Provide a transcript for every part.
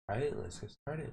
All right, let's get started.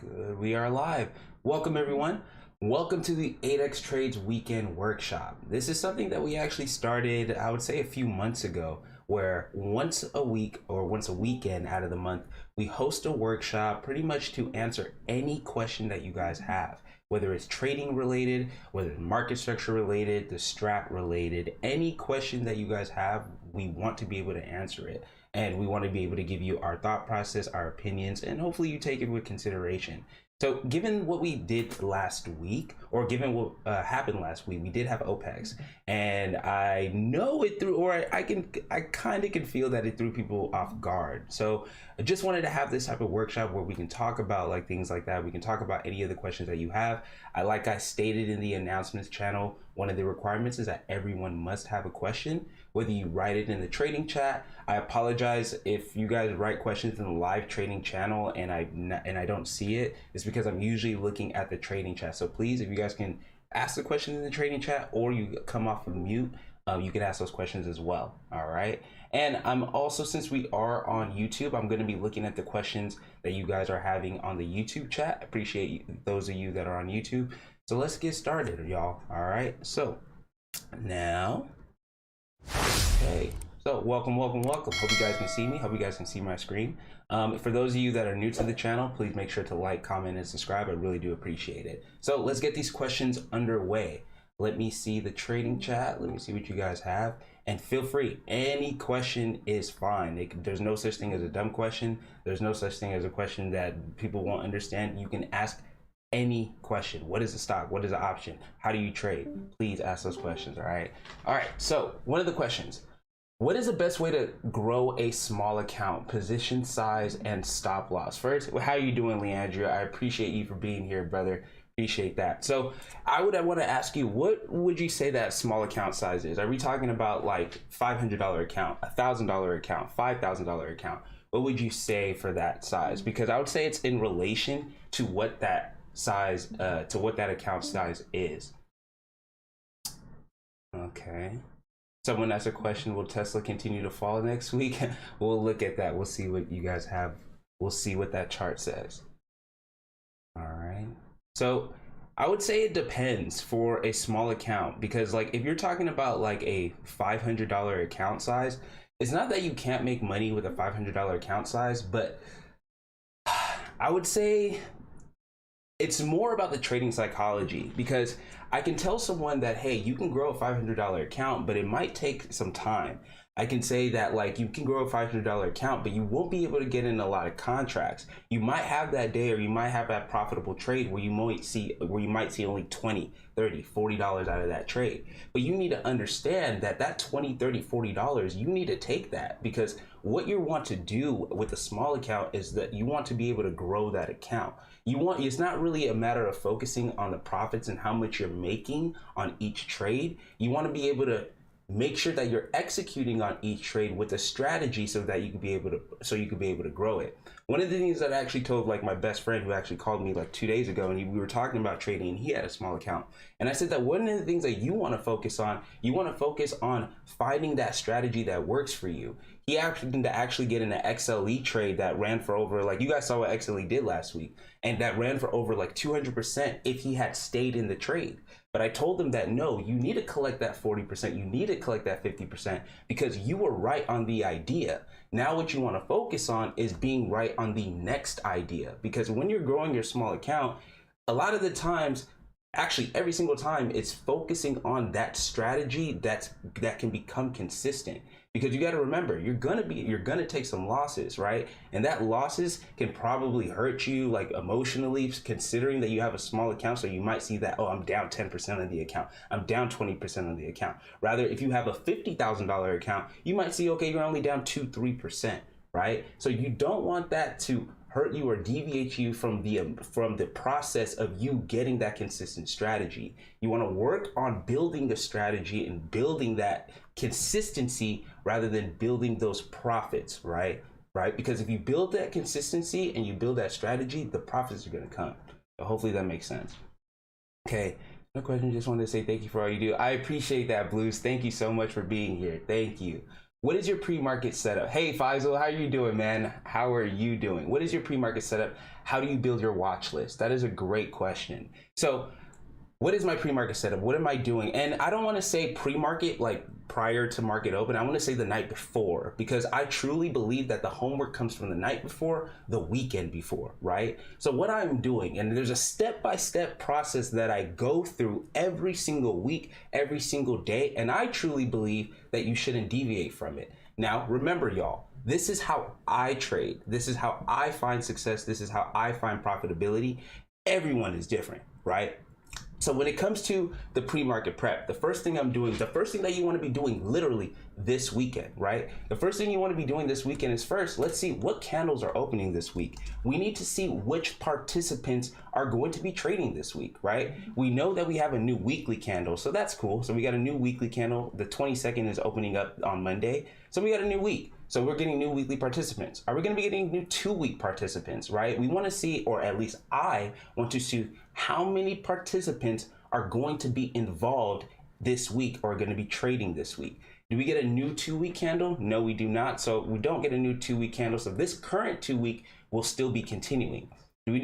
Good, we are live. Welcome everyone. Welcome to the AdexTrades weekend workshop. This is something that we actually started, I would say a few months ago, where once a week or once a weekend out of the month, we host a workshop pretty much to answer any question that you guys have, whether it's trading related, whether it's market structure related, the strat related, any question that you guys have, we want to be able to answer it. And we want to be able to give you our thought process, our opinions, and hopefully you take it with consideration. So given what we did last week, or given what happened last week, we did have OPEX, and I know it threw, or I kind of can feel that it threw people off guard. So I just wanted to have this type of workshop where we can talk about like things like that. We can talk about any of the questions that you have. Like I stated in the announcements channel, one of the requirements is that everyone must have a question, whether you write it in the trading chat. I apologize if you guys write questions in the live trading channel and I don't see it. It's because I'm usually looking at the trading chat. So please, if you guys can ask the question in the trading chat, or you come off of mute, you can ask those questions as well. All right. And I'm also, since we are on YouTube, I'm going to be looking at the questions that you guys are having on the YouTube chat. Appreciate those of you that are on YouTube. So let's get started, y'all. All right. So now, okay. So welcome. Hope you guys can see me. Hope you guys can see my screen. For those of you that are new to the channel, please make sure to like, comment, and subscribe. I really do appreciate it. So let's get these questions underway. Let me see the trading chat. Let me see what you guys have. And feel free, any question is fine. There's no such thing as a dumb question. There's no such thing as a question that people won't understand. You can ask any question. What is the stock? What is the option? How do you trade? Please ask those questions, all right? All right, so one of the questions. What is the best way to grow a small account, position size, and stop loss? First, how are you doing, Leandria? I appreciate you for being here, brother. Appreciate that. So I want to ask you, what would you say that small account size is? Are we talking about like $500 account, $1,000 account, $5,000 account? What would you say for that size? Because I would say it's in relation to what that size, to what that account size is. Okay. Someone asked a question, will Tesla continue to fall next week? We'll look at that. We'll see what you guys have. We'll see what that chart says. All right. So I would say it depends for a small account, because like if you're talking about like a $500 account size, it's not that you can't make money with a $500 account size, but I would say it's more about the trading psychology, because I can tell someone that, hey, you can grow a $500 account, but it might take some time. I can say that like you can grow a $500 account, but you won't be able to get in a lot of contracts. You might have that day, or you might have that profitable trade where you might see only 20, 30, $40 out of that trade. But you need to understand that that 20, 30, $40, you need to take that, because what you want to do with a small account is that you want to be able to grow that account. It's not really a matter of focusing on the profits and how much you're making on each trade. You want to be able to make sure that you're executing on each trade with a strategy so that you can be able to grow it. One of the things that I actually told like my best friend, who actually called me like 2 days ago, and we were talking about trading, and he had a small account, and I said that one of the things that you want to focus on finding that strategy that works for you. He happened to actually get in an XLE trade that ran for over, like, you guys saw what XLE did last week, and that ran for over like 200% if he had stayed in the trade. But I told him that no, you need to collect that 40%, you need to collect that 50%, because you were right on the idea. Now what you want to focus on is being right on the next idea, because when you're growing your small account, a lot of the times, actually every single time, it's focusing on that strategy that can become consistent. Because you got to remember, you're gonna take some losses, right? And that losses can probably hurt you like emotionally, considering that you have a small account. So you might see that, oh, I'm down 10% on the account, I'm down 20% on the account. Rather, if you have a $50,000 account, you might see, okay, you're only down 2-3%, right? So you don't want that to hurt you or deviate you from the process of you getting that consistent strategy. You want to work on building the strategy and building that consistency rather than building those profits, right? Because if you build that consistency and you build that strategy, the profits are going to come. So hopefully that makes sense. Okay, no question. Just wanted to say thank you for all you do. I appreciate that, Blues. Thank you so much for being here. Thank you. What is your pre-market setup? Hey Faisal, how are you doing, man? How are you doing? What is your pre-market setup? How do you build your watch list? That is a great question. So what is my pre-market setup? What am I doing? And I don't want to say pre-market like prior to market open. I want to say the night before, because I truly believe that the homework comes from the night before, the weekend before, right? So what I'm doing, and there's a step-by-step process that I go through every single week, every single day, and I truly believe that you shouldn't deviate from it. Now, remember y'all, this is how I trade. This is how I find success. This is how I find profitability. Everyone is different, right? So when it comes to the pre-market prep, the first thing I'm doing, the first thing that you want to be doing literally this weekend, right? The first thing you want to be doing this weekend is first, let's see what candles are opening this week. We need to see which participants are going to be trading this week, right? We know that we have a new weekly candle, so that's cool. So we got a new weekly candle. The 22nd is opening up on Monday. So we got a new week. So we're getting new weekly participants. Are we going to be getting new 2-week participants, right? We want to see, or at least I want to see, how many participants are going to be involved this week or are going to be trading this week. Do we get a new 2-week candle? No, we do not. So we don't get a new 2-week candle. So this current 2-week will still be continuing. Do we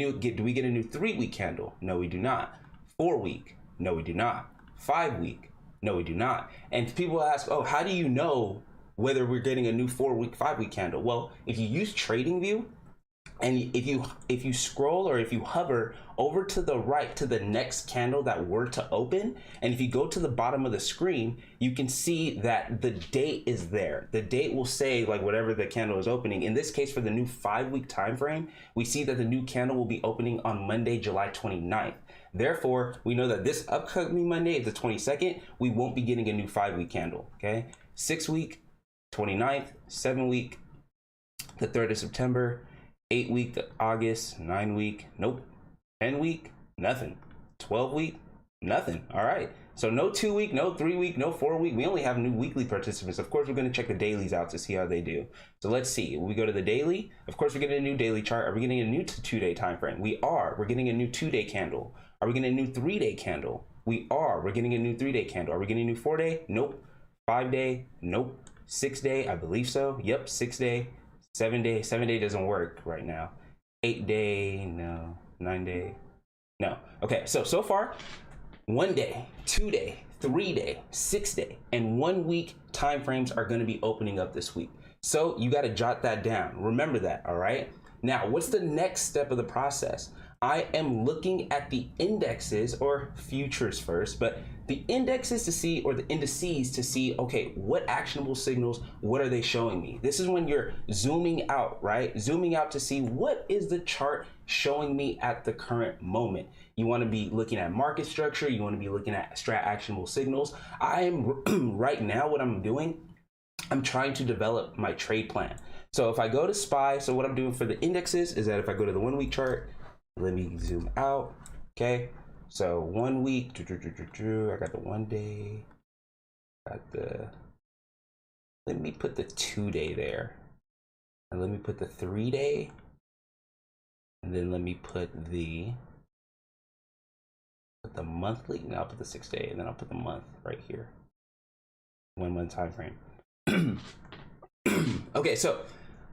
get a new 3-week candle? No, we do not. 4-week? No, we do not. 5-week? No, we do not. And people ask, oh, how do you know whether we're getting a new 4-week, 5-week candle? Well, if you use TradingView, and if you scroll or if you hover over to the right to the next candle that were to open, and if you go to the bottom of the screen, you can see that the date is there. The date will say like whatever the candle is opening. In this case, for the new 5-week time frame, we see that the new candle will be opening on Monday, July 29th. Therefore, we know that this upcoming Monday, the 22nd, we won't be getting a new 5-week candle, okay? 6-week, 29th, 7-week, the 3rd of September, 8-week, August, 9-week, nope. 10-week, nothing. 12-week, nothing. All right. So no 2-week, no 3-week, no 4-week. We only have new weekly participants. Of course, we're going to check the dailies out to see how they do. So let's see. We go to the daily. Of course, we're getting a new daily chart. Are we getting a new 2-day time frame? We are. We're getting a new 2-day candle. Are we getting a new 3-day candle? We are. We're getting a new 3-day candle. Are we getting a new 4-day? Nope. 5-day? Nope. 6-day? I believe so. Yep. 6-day. 7-day. 7-day doesn't work right now. 8-day? No. 9-day? No. Okay. So far, 1-day, 2-day, 3-day, 6-day, and 1-week time frames are going to be opening up this week. So you got to jot that down. Remember that. All right. Now, what's the next step of the process? I am looking at the indexes or futures first, but the indexes to see, or the indices to see, okay, what actionable signals, what are they showing me? This is when you're zooming out, right? Zooming out to see what is the chart showing me at the current moment. You want to be looking at market structure. You want to be looking at actionable signals. I am right now, what I'm doing, I'm trying to develop my trade plan. So if I go to SPY, so what I'm doing for the indexes is that if I go to the 1-week chart, let me zoom out. Okay, so 1 week, I got the 1-day, let me put the 2-day there, and let me put the 3-day, and then let me put the monthly, and I'll put the 6-day, and then I'll put the month right here, 1 month time frame. Okay, so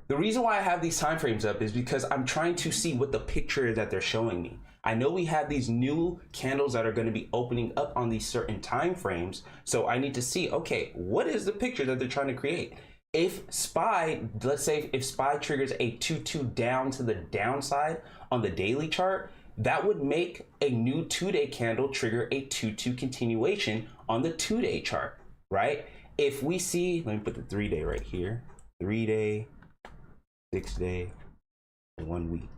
the reason why I have these time frames up is because I'm trying to see what the picture is that they're showing me. I know we have these new candles that are going to be opening up on these certain time frames. So I need to see, okay, what is the picture that they're trying to create? If SPY, let's say if SPY triggers a 2-2 down to the downside on the daily chart, that would make a new 2-day candle trigger a 2-2 continuation on the 2-day chart, right? If we see, let me put the 3-day right here, 3-day, 6-day, 1 week,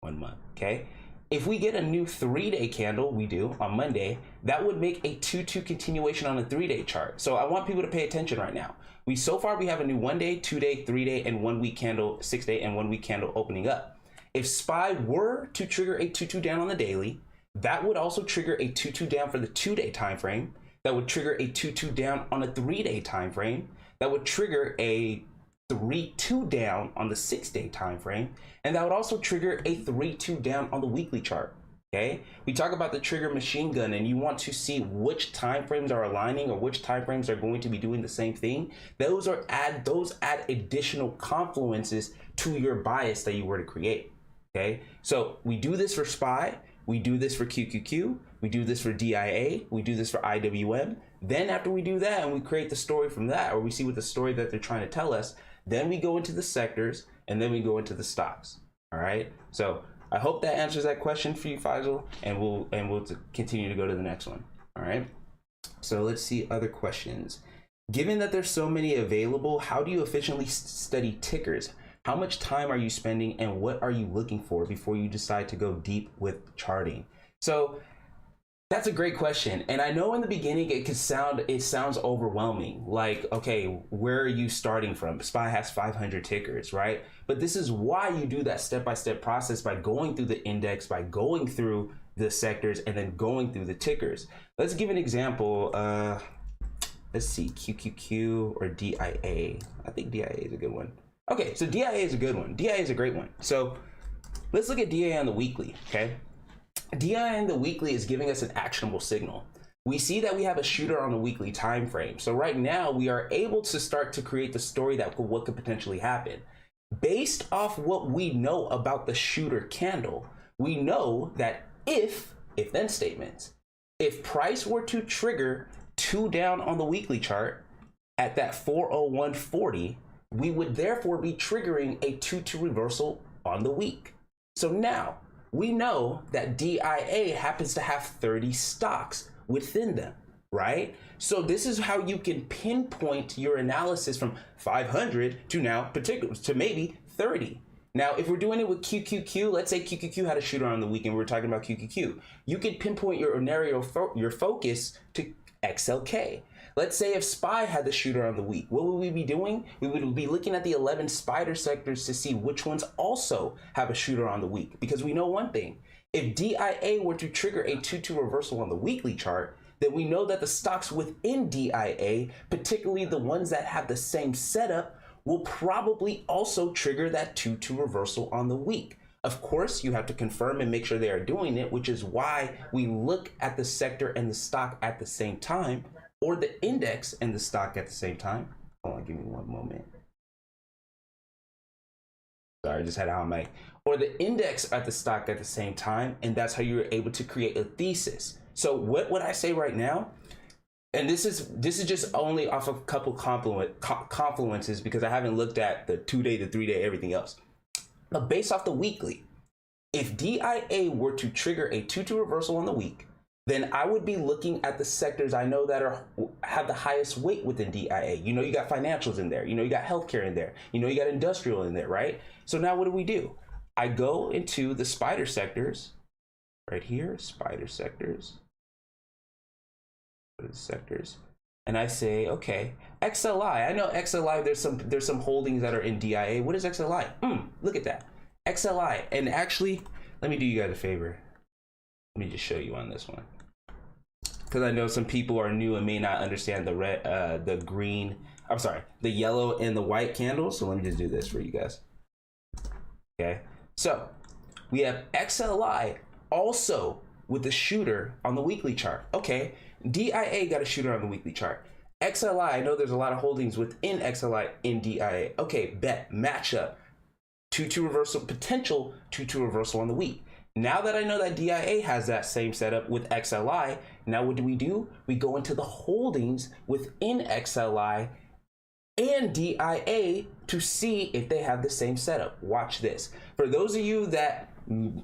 1 month, okay? If we get a new 3-day candle, we do on Monday, that would make a 2-2 continuation on a 3-day chart. So I want people to pay attention right now. So far we have a new 1-day, 2-day, 3-day, and 1 week candle, 6-day, and 1 week candle opening up. If SPY were to trigger a 2-2 down on the daily, that would also trigger a 2-2 down for the 2-day time frame. That would trigger a 2-2 down on a 3-day time frame. That would trigger a 3-2 down on the 6-day time frame, and that would also trigger a 3-2 down on the weekly chart. Okay, we talk about the trigger machine gun, and you want to see which time frames are aligning or which time frames are going to be doing the same thing. Those add additional confluences to your bias that you were to create. Okay, so we do this for SPY, we do this for QQQ, we do this for DIA, we do this for IWM. Then after we do that and we create the story from that, or we see what the story that they're trying to tell us, then we go into the sectors and then we go into the stocks. All right, so I hope that answers that question for you, Faisal, and we'll continue to go to the next one. All right, so let's see other questions. Given that there's so many available, how do you efficiently study tickers? How much time are you spending, and what are you looking for before you decide to go deep with charting? So that's a great question. And I know in the beginning it sounds overwhelming. Like, okay, where are you starting from? SPY has 500 tickers, right? But this is why you do that step-by-step process, by going through the index, by going through the sectors, and then going through the tickers. Let's give an example. Let's see, QQQ or DIA. I think DIA is a good one. Okay, so DIA is a good one. DIA is a great one. So let's look at DIA on the weekly, okay? DIA on the weekly is giving us an actionable signal. We see that we have a shooter on the weekly time frame. So right now we are able to start to create the story that what could potentially happen. Based off what we know about the shooter candle, we know that if then statements, if price were to trigger 2 down on the weekly chart at that 401.40, we would therefore be triggering a 2-2 reversal on the week. So now we know that DIA happens to have 30 stocks within them, right? So this is how you can pinpoint your analysis from 500 to now to maybe 30. Now, if we're doing it with QQQ, let's say QQQ had a shooter on the week and we're talking about QQQ, you can pinpoint your focus to XLK. Let's say if SPY had the shooter on the week, what would we be doing? We would be looking at the 11 spider sectors to see which ones also have a shooter on the week. Because we know one thing, if DIA were to trigger a 2-2 reversal on the weekly chart, then we know that the stocks within DIA, particularly the ones that have the same setup, will probably also trigger that 2-2 reversal on the week. Of course, you have to confirm and make sure they are doing it, which is why we look at the sector and the stock at the same time, or the index and the stock at the same time. Hold on, give me one moment. Sorry, I just had it on mic. Or the index at the stock at the same time, and that's how you're able to create a thesis. So what would I say right now? And this is just only off of a couple confluences because I haven't looked at the 2-day, the 3-day, everything else. But based off the weekly, if DIA were to trigger a 2-2 reversal on the week, then I would be looking at the sectors I know that have the highest weight within DIA. You know, you got financials in there. You know, you got healthcare in there. You know, you got industrial in there, right? So now what do? I go into the spider sectors right here, spider sectors. Go to the sectors. And I say, okay, XLI. I know XLI, there's some holdings that are in DIA. What is XLI? Look at that. XLI. And actually, let me do you guys a favor. Let me just show you on this one. Because I know some people are new and may not understand the the yellow and the white candles. So let me just do this for you guys. Okay, so we have XLI also with the shooter on the weekly chart. Okay, DIA got a shooter on the weekly chart. XLI, I know there's a lot of holdings within XLI in DIA. Okay, bet, matchup, 2-2 reversal, potential 2-2 reversal on the week. Now that I know that DIA has that same setup with XLI, now what do? We go into the holdings within XLI and DIA to see if they have the same setup. Watch this. For those of you that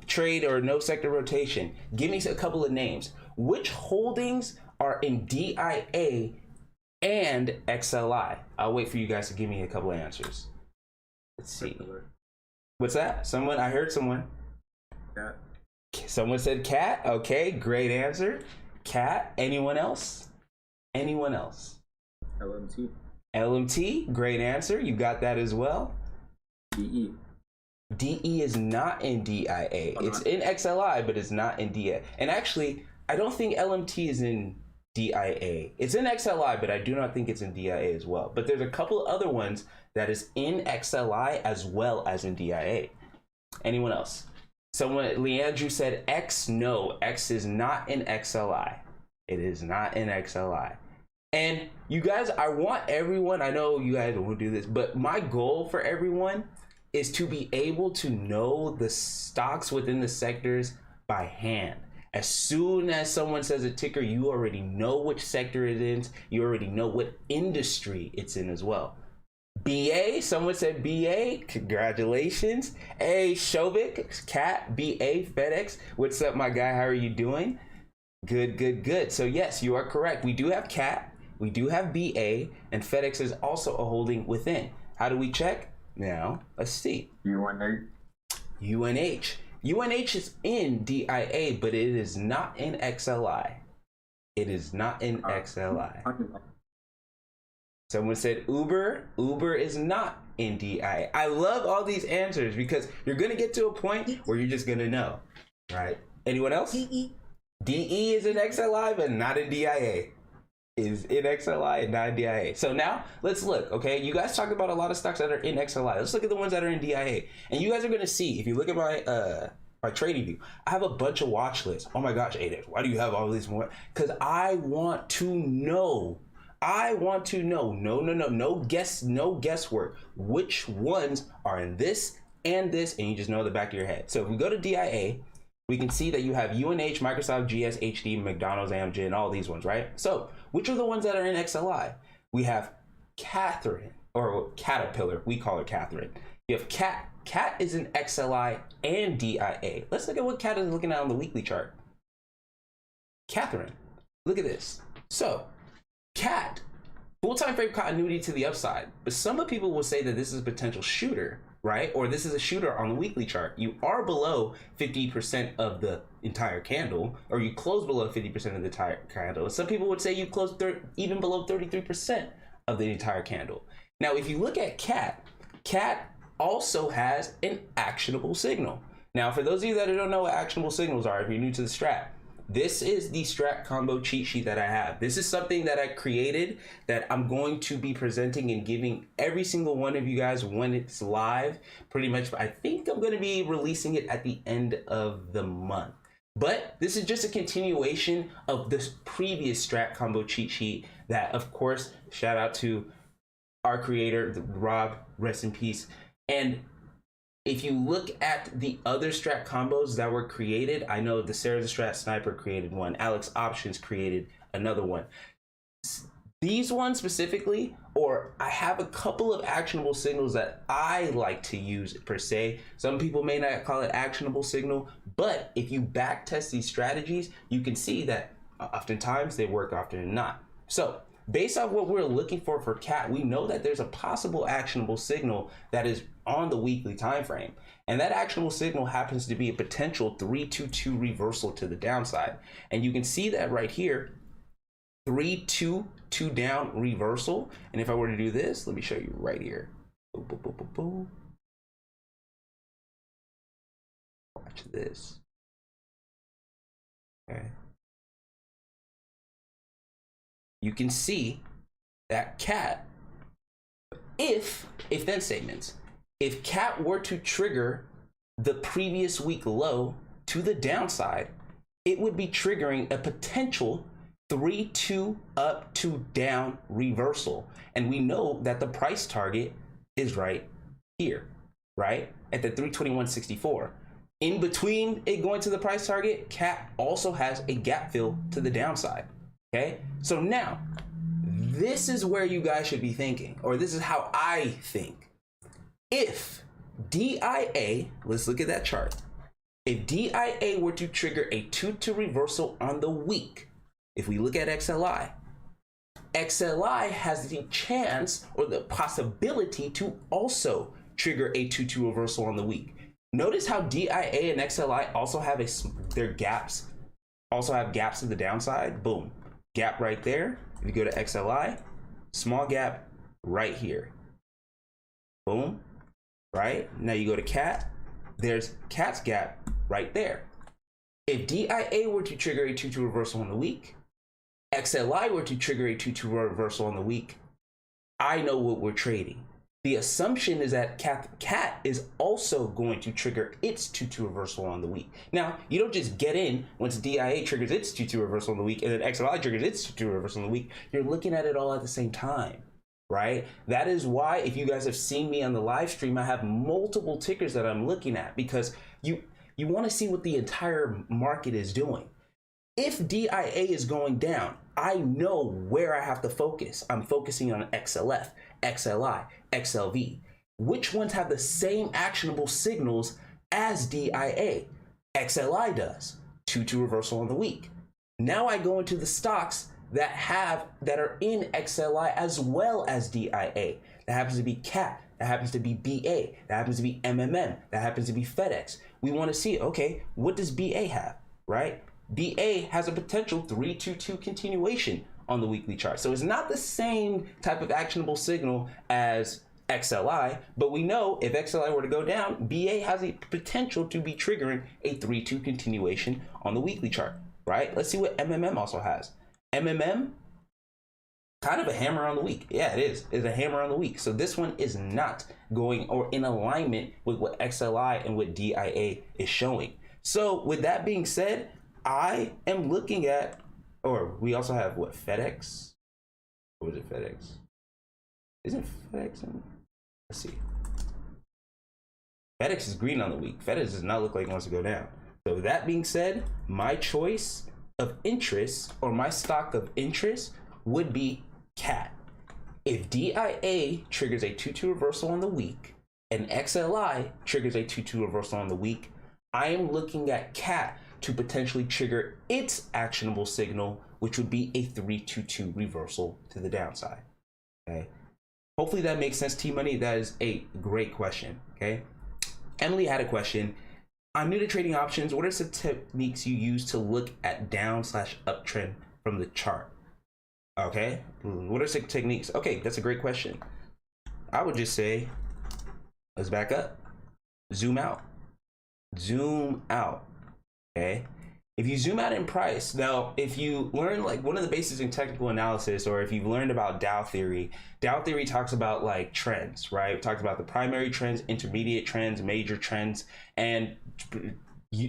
trade or know sector rotation, give me a couple of names. Which holdings are in DIA and XLI? I'll wait for you guys to give me a couple of answers. Let's see. What's that? I heard someone. Cat. Someone said cat. Okay, great answer. Cat. Anyone else? Anyone else? LMT. LMT, great answer. You got that as well. DE. DE is not in DIA. It's in XLI, but it's not in DIA. And actually, I don't think LMT is in DIA. It's in XLI, but I do not think it's in DIA as well. But there's a couple of other ones that is in XLI as well as in DIA. Anyone else? Someone, Leandrew said X. No, X is not in XLI. It is not in XLI. And you guys, I want everyone, I know you guys won't do this, but my goal for everyone is to be able to know the stocks within the sectors by hand. As soon as someone says a ticker, you already know which sector it is. You already know what industry it's in as well. BA, someone said BA, congratulations. Hey, Shovik, Cat, BA, FedEx. What's up, my guy? How are you doing? Good, good, good. So yes, you are correct. We do have Cat, we do have BA, and FedEx is also a holding within. How do we check? Now, let's see. UNH. UNH. UNH is in DIA, but it is not in XLI. It is not in XLI. Someone said Uber. Uber is not in DIA. I love all these answers because you're going to get to a point where you're just going to know, right? Anyone else? DE. DE is in XLI, but not in DIA. Is in XLI and not in DIA. So now let's look, okay? You guys talked about a lot of stocks that are in XLI. Let's look at the ones that are in DIA. And you guys are going to see, if you look at my trading view, I have a bunch of watch lists. Oh my gosh, Adex, why do you have all these more? Because I want to know. No guesswork. Which ones are in this and this, and you just know the back of your head. So if we go to DIA, we can see that you have UNH, Microsoft, GS, HD, McDonald's, Amgen, all these ones, right? So which are the ones that are in XLI? We have Catherine, or Caterpillar. We call her Catherine. You have Cat. Cat is in XLI and DIA. Let's look at what Cat is looking at on the weekly chart. Catherine, look at this. So Cat, full time frame continuity to the upside, but some people will say that this is a potential shooter, right? Or this is a shooter on the weekly chart. You are below 50% of the entire candle, or you close below 50% of the entire candle. And some people would say you close even below 33% of the entire candle. Now, if you look at Cat, Cat also has an actionable signal. Now, for those of you that don't know what actionable signals are, if you're new to the strat, this is the strat combo cheat sheet that I have. This is something that I created that I'm going to be presenting and giving every single one of you guys when it's live. Pretty much, I think I'm going to be releasing it at the end of the month. But this is just a continuation of this previous strat combo cheat sheet that, of course, shout out to our creator, Rob, rest in peace. And if you look at the other strat combos that were created, I know the Sarah the Strat Sniper created one, Alex Options created another one. These ones specifically, or I have a couple of actionable signals that I like to use per se. Some people may not call it actionable signal, but if you back test these strategies, you can see that oftentimes they work, often not. So based off what we're looking for Cat, we know that there's a possible actionable signal that is on the weekly time frame, and that actionable signal happens to be a potential 322 reversal to the downside. And you can see that right here, 322 down reversal. And if I were to do this, let me show you right here. Boom, boom, boom, boom, boom. Watch this. Okay. You can see that Cat, if then statements, if Cat were to trigger the previous week low to the downside, it would be triggering a potential 3-2 up to down reversal. And we know that the price target is right here, right? At the 321.64. In between it going to the price target, Cat also has a gap fill to the downside. Okay, so now this is where you guys should be thinking, or this is how I think. If DIA, let's look at that chart. If DIA were to trigger a 2-2 reversal on the week, if we look at XLI, XLI has the chance or the possibility to also trigger a 2-2 reversal on the week. Notice how DIA and XLI also have their gaps, also have gaps to the downside. Boom. Gap right there. If you go to XLI, small gap right here. Boom. Right? Now you go to Cat, there's Cat's gap right there. If DIA were to trigger a 2-2 reversal on the week, XLI were to trigger a 2-2 reversal on the week, I know what we're trading. The assumption is that cat is also going to trigger its 2-2 reversal on the week. Now, you don't just get in once DIA triggers its 2-2 reversal on the week and then XLI triggers its 2-2 reversal on the week. You're looking at it all at the same time, right? That is why, if you guys have seen me on the live stream, I have multiple tickers that I'm looking at, because you want to see what the entire market is doing. If DIA is going down, I know where I have to focus. I'm focusing on XLF, XLI, XLV. Which ones have the same actionable signals as DIA? XLI does. 2-2 reversal on the week. Now I go into the stocks that are in XLI as well as DIA. That happens to be CAT. That happens to be BA. That happens to be MMM. That happens to be FedEx. We want to see, okay, what does BA have, right? BA has a potential 3-2-2 continuation on the weekly chart. So it's not the same type of actionable signal as XLI, but we know if XLI were to go down, BA has a potential to be triggering a 3-2 continuation on the weekly chart, right? Let's see what MMM also has. MMM, kind of a hammer on the week. Yeah, it is. It's a hammer on the week. So this one is not going or in alignment with what XLI and what DIA is showing. So with that being said, I am looking at, or we also have what, FedEx? What was it, FedEx? Isn't FedEx in? Let's see. FedEx is green on the week. FedEx does not look like it wants to go down. So that being said, my choice of interest, or my stock of interest, would be CAT. If DIA triggers a 2-2 reversal on the week and XLI triggers a 2-2 reversal on the week, I am looking at CAT to potentially trigger its actionable signal, which would be a 3-2-2 reversal to the downside. Okay. Hopefully that makes sense, T-Money. That is a great question. Okay. Emily had a question. I'm new to trading options. What are some techniques you use to look at down/uptrend from the chart? Okay. What are some techniques? Okay, that's a great question. I would just say, let's back up, zoom out, okay? If you zoom out in price, now, if you learn like one of the basics in technical analysis, or if you've learned about Dow theory talks about like trends, right? It talks about the primary trends, intermediate trends, major trends, and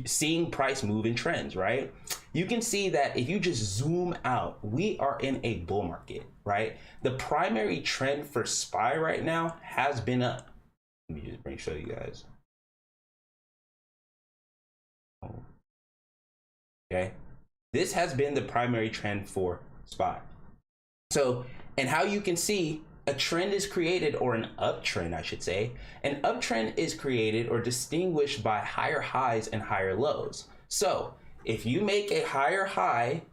seeing price move in trends, right? You can see that if you just zoom out, we are in a bull market, right? The primary trend for SPY right now has been up. Let me just show you guys. Okay, this has been the primary trend for SPY. So, and how you can see a trend is created, or an uptrend, I should say. An uptrend is created or distinguished by higher highs and higher lows. So, if you make a higher high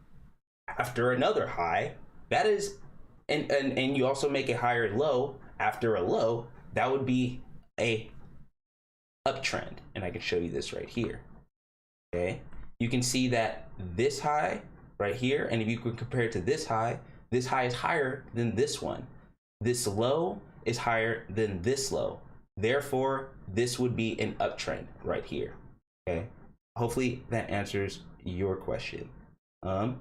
after another high, that is, and you also make a higher low after a low, that would be a uptrend. And I can show you this right here. Okay. You can see that this high right here, and if you could compare it to this high is higher than this one. This low is higher than this low. Therefore, this would be an uptrend right here. Okay. Hopefully that answers your question. Let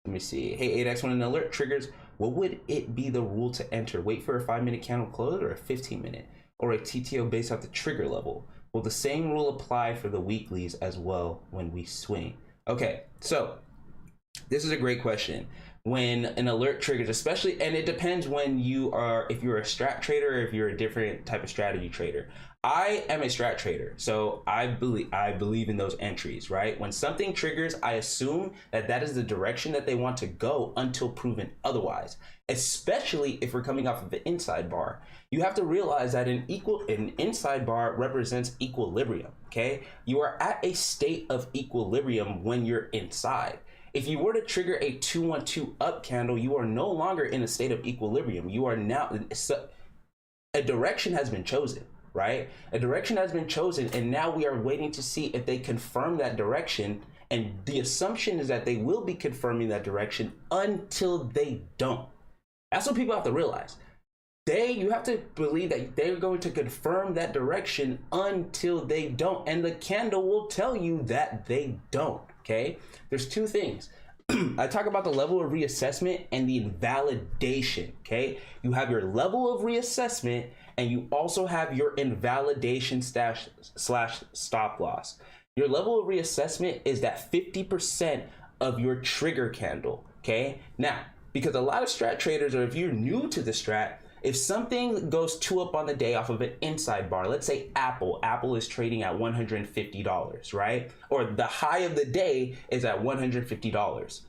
me see. Hey, ADEX, when an alert triggers, what would it be the rule to enter? Wait for a 5-minute candle close, or a 15-minute, or a TTO based off the trigger level? Will the same rule apply for the weeklies as well when we swing? Okay, so this is a great question. When an alert triggers, especially, and it depends when you are, if you're a strat trader or if you're a different type of strategy trader. I am a strat trader, so I believe in those entries, right? When something triggers, I assume that that is the direction that they want to go until proven otherwise, especially if we're coming off of the inside bar. You have to realize that an inside bar represents equilibrium, okay? You are at a state of equilibrium when you're inside. If you were to trigger a 2-1-2 up candle, you are no longer in a state of equilibrium. You are now, a direction has been chosen, right? A direction has been chosen, and now we are waiting to see if they confirm that direction. And the assumption is that they will be confirming that direction until they don't. That's what people have to realize. You have to believe that they're going to confirm that direction until they don't. And the candle will tell you that they don't, okay? There's two things. I talk about the level of reassessment and the invalidation, okay? You have your level of reassessment and you also have your invalidation slash stop loss. Your level of reassessment is that 50% of your trigger candle. Okay, now because a lot of strat traders, or if you're new to the strat, if something goes 2 up on the day off of an inside bar, let's say Apple is trading at $150, right? Or the high of the day is at $150.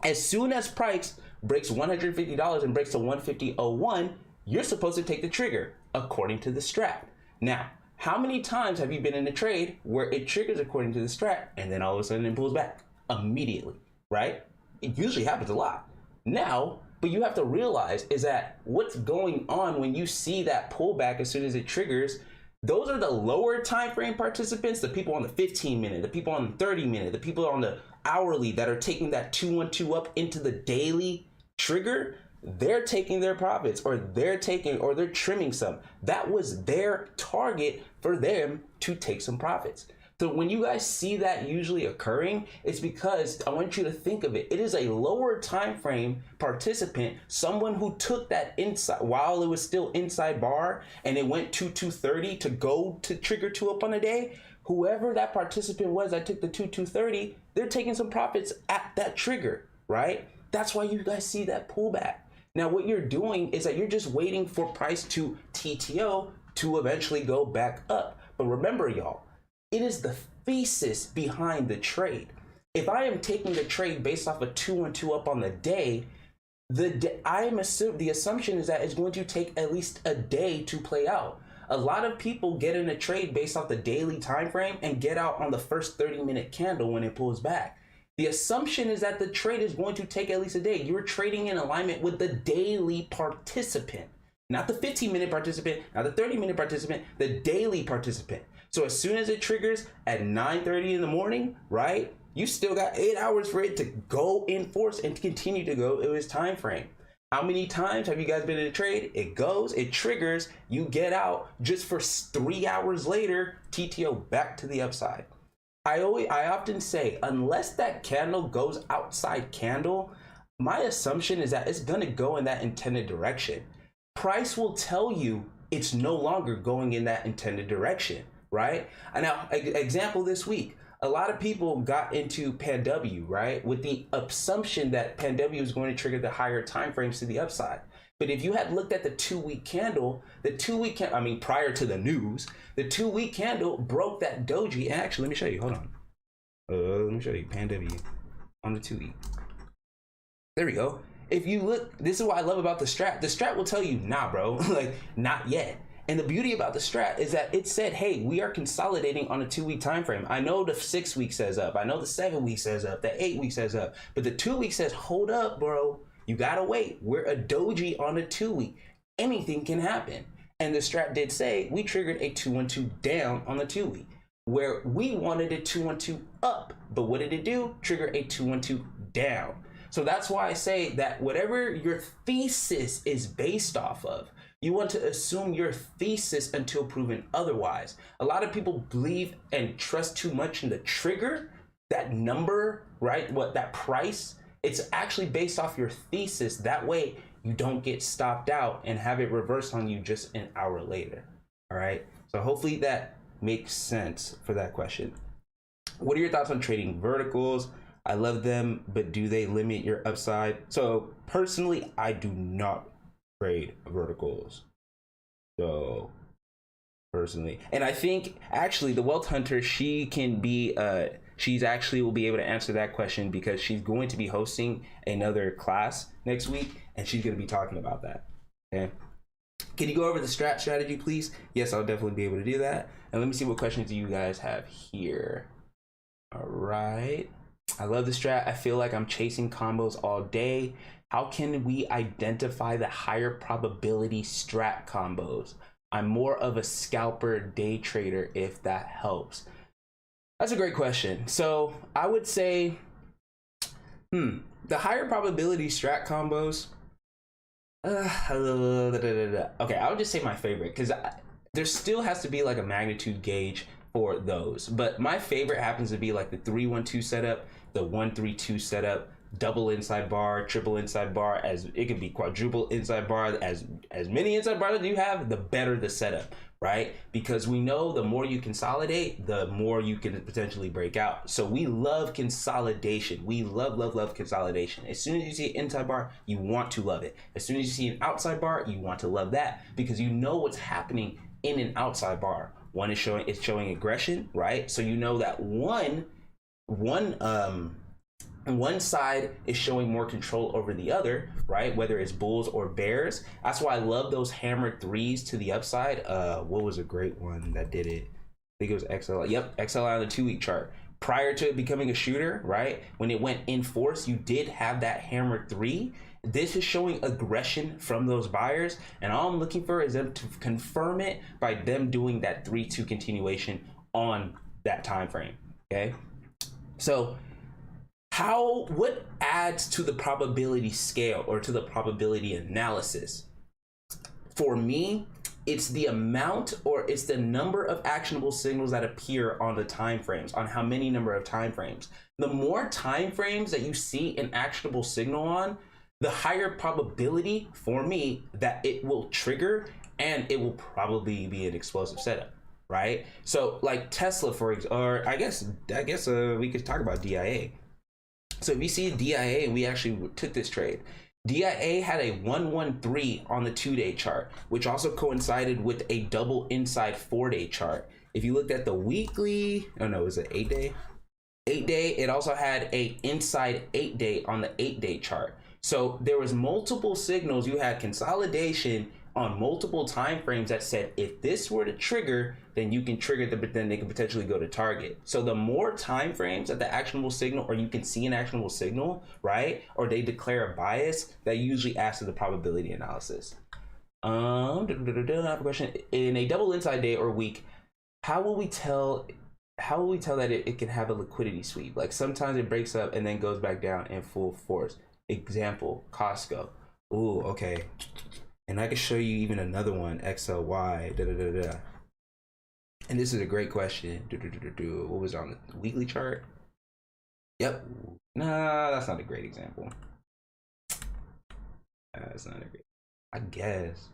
As soon as price breaks $150 and breaks to 150.01, you're supposed to take the trigger according to the strat. Now, how many times have you been in a trade where it triggers according to the strat and then all of a sudden it pulls back immediately, right? It usually happens a lot. Now, but you have to realize is that what's going on when you see that pullback as soon as it triggers, those are the lower time frame participants, the people on the 15-minute, the people on the 30-minute, the people on the hourly that are taking that 212 up into the daily trigger. They're taking their profits, or they're trimming some. That was their target for them to take some profits. So when you guys see that usually occurring, it's because I want you to think of it. It is a lower time frame participant, someone who took that inside while it was still inside bar and it went to 230 to go to trigger 2 up on a day. Whoever that participant was that took the 230, they're taking some profits at that trigger, right? That's why you guys see that pullback. Now, what you're doing is that you're just waiting for price to TTO to eventually go back up. But remember, y'all, it is the thesis behind the trade. If I am taking the trade based off a 212 up on the day, the assumption is that it's going to take at least a day to play out. A lot of people get in a trade based off the daily time frame and get out on the first 30-minute candle when it pulls back. The assumption is that the trade is going to take at least a day. You're trading in alignment with the daily participant, not the 15-minute participant, not the 30-minute participant, the daily participant. So as soon as it triggers at 9:30 in the morning, right, you still got 8 hours for it to go in force and to continue to go in its time frame. How many times have you guys been in a trade? It goes, it triggers, you get out just for 3 hours later, TTO back to the upside. I often say, unless that candle goes outside candle, my assumption is that it's gonna go in that intended direction. Price will tell you it's no longer going in that intended direction, right? And now, example this week, a lot of people got into PanW, right, with the assumption that PanW is going to trigger the higher time frames to the upside. But if you had looked at the 2-week candle, prior to the news, the 2-week candle broke that doji. And actually, let me show you. Hold on. Let me show you PanW on the 2-week. There we go. If you look, this is what I love about the strat. The strat will tell you, nah, bro, like not yet. And the beauty about the strat is that it said, hey, we are consolidating on a 2-week time frame. I know the 6-week says up. I know the 7-week says up. The 8-week says up. But the 2-week says, hold up, bro. You gotta wait. We're a doji on a 2-week. Anything can happen. And the strat did say we triggered a 212 down on the 2-week, where we wanted a 212 up. But what did it do? Trigger a 212 down. So that's why I say that whatever your thesis is based off of, you want to assume your thesis until proven otherwise. A lot of people believe and trust too much in the trigger, that number, right? What that price, it's actually based off your thesis. That way you don't get stopped out and have it reverse on you just an hour later. All right. So hopefully that makes sense for that question. What are your thoughts on trading verticals? I love them, but do they limit your upside? So personally, I do not trade verticals. So personally, and I think actually the Wealth Hunter, she can be she's actually will be able to answer that question because she's going to be hosting another class next week and she's going to be talking about that. Okay, can you go over the strategy, please? Yes, I'll definitely be able to do that. And let me see what questions you guys have here. All right, I love the strat. I feel like I'm chasing combos all day. How can we identify the higher probability strat combos? I'm more of a scalper day trader, if that helps. That's a great question. So I would say, the higher probability strat combos. Okay, I would just say my favorite because there still has to be like a magnitude gauge for those. But my favorite happens to be like the 3-1-2 setup, the 1-3-2 setup, double inside bar, triple inside bar, as it can be quadruple inside bar. As many inside bars as you have, the better the setup, right? Because we know the more you consolidate, the more you can potentially break out. So we love consolidation. We love consolidation. As soon as you see an inside bar, you want to love it. As soon as you see an outside bar, you want to love that, because you know what's happening in an outside bar. One is showing aggression, right? So you know that one side is showing more control over the other, right? Whether it's bulls or bears. That's why I love those hammered threes to the upside. What was a great one that did it? I think it was XLI. Yep, XLI on the 2-week chart. Prior to it becoming a shooter, right? When it went in force, you did have that hammered three. This is showing aggression from those buyers, and all I'm looking for is them to confirm it by them doing that 3-2 continuation on that time frame. Okay, so what adds to the probability scale or to the probability analysis? For me, it's the amount, or it's the number of actionable signals that appear on the time frames, on how many number of time frames. The more time frames that you see an actionable signal on, the higher probability for me that it will trigger, and it will probably be an explosive setup, right? So like Tesla, for example, or I guess we could talk about DIA. So if you see DIA, we actually took this trade. DIA had a 113 on the 2-day chart, which also coincided with a double inside 4-day chart. If you looked at the weekly, oh no, was it 8-day? 8-day, it also had a inside 8-day on the 8-day chart. So there was multiple signals. You had consolidation on multiple time frames that said if this were to trigger, then you can trigger them, but then they can potentially go to target. So the more time frames that the actionable signal, or you can see an actionable signal, right, or they declare a bias, that usually adds to the probability analysis. I have a question. In a double inside day or week, how will we tell that it can have a liquidity sweep? Like sometimes it breaks up and then goes back down in full force. Example, Costco. Ooh, okay. And I can show you even another one, XLY, And this is a great question. What was on the weekly chart? Yep. Nah, that's not a great example. That's not a great. I guess.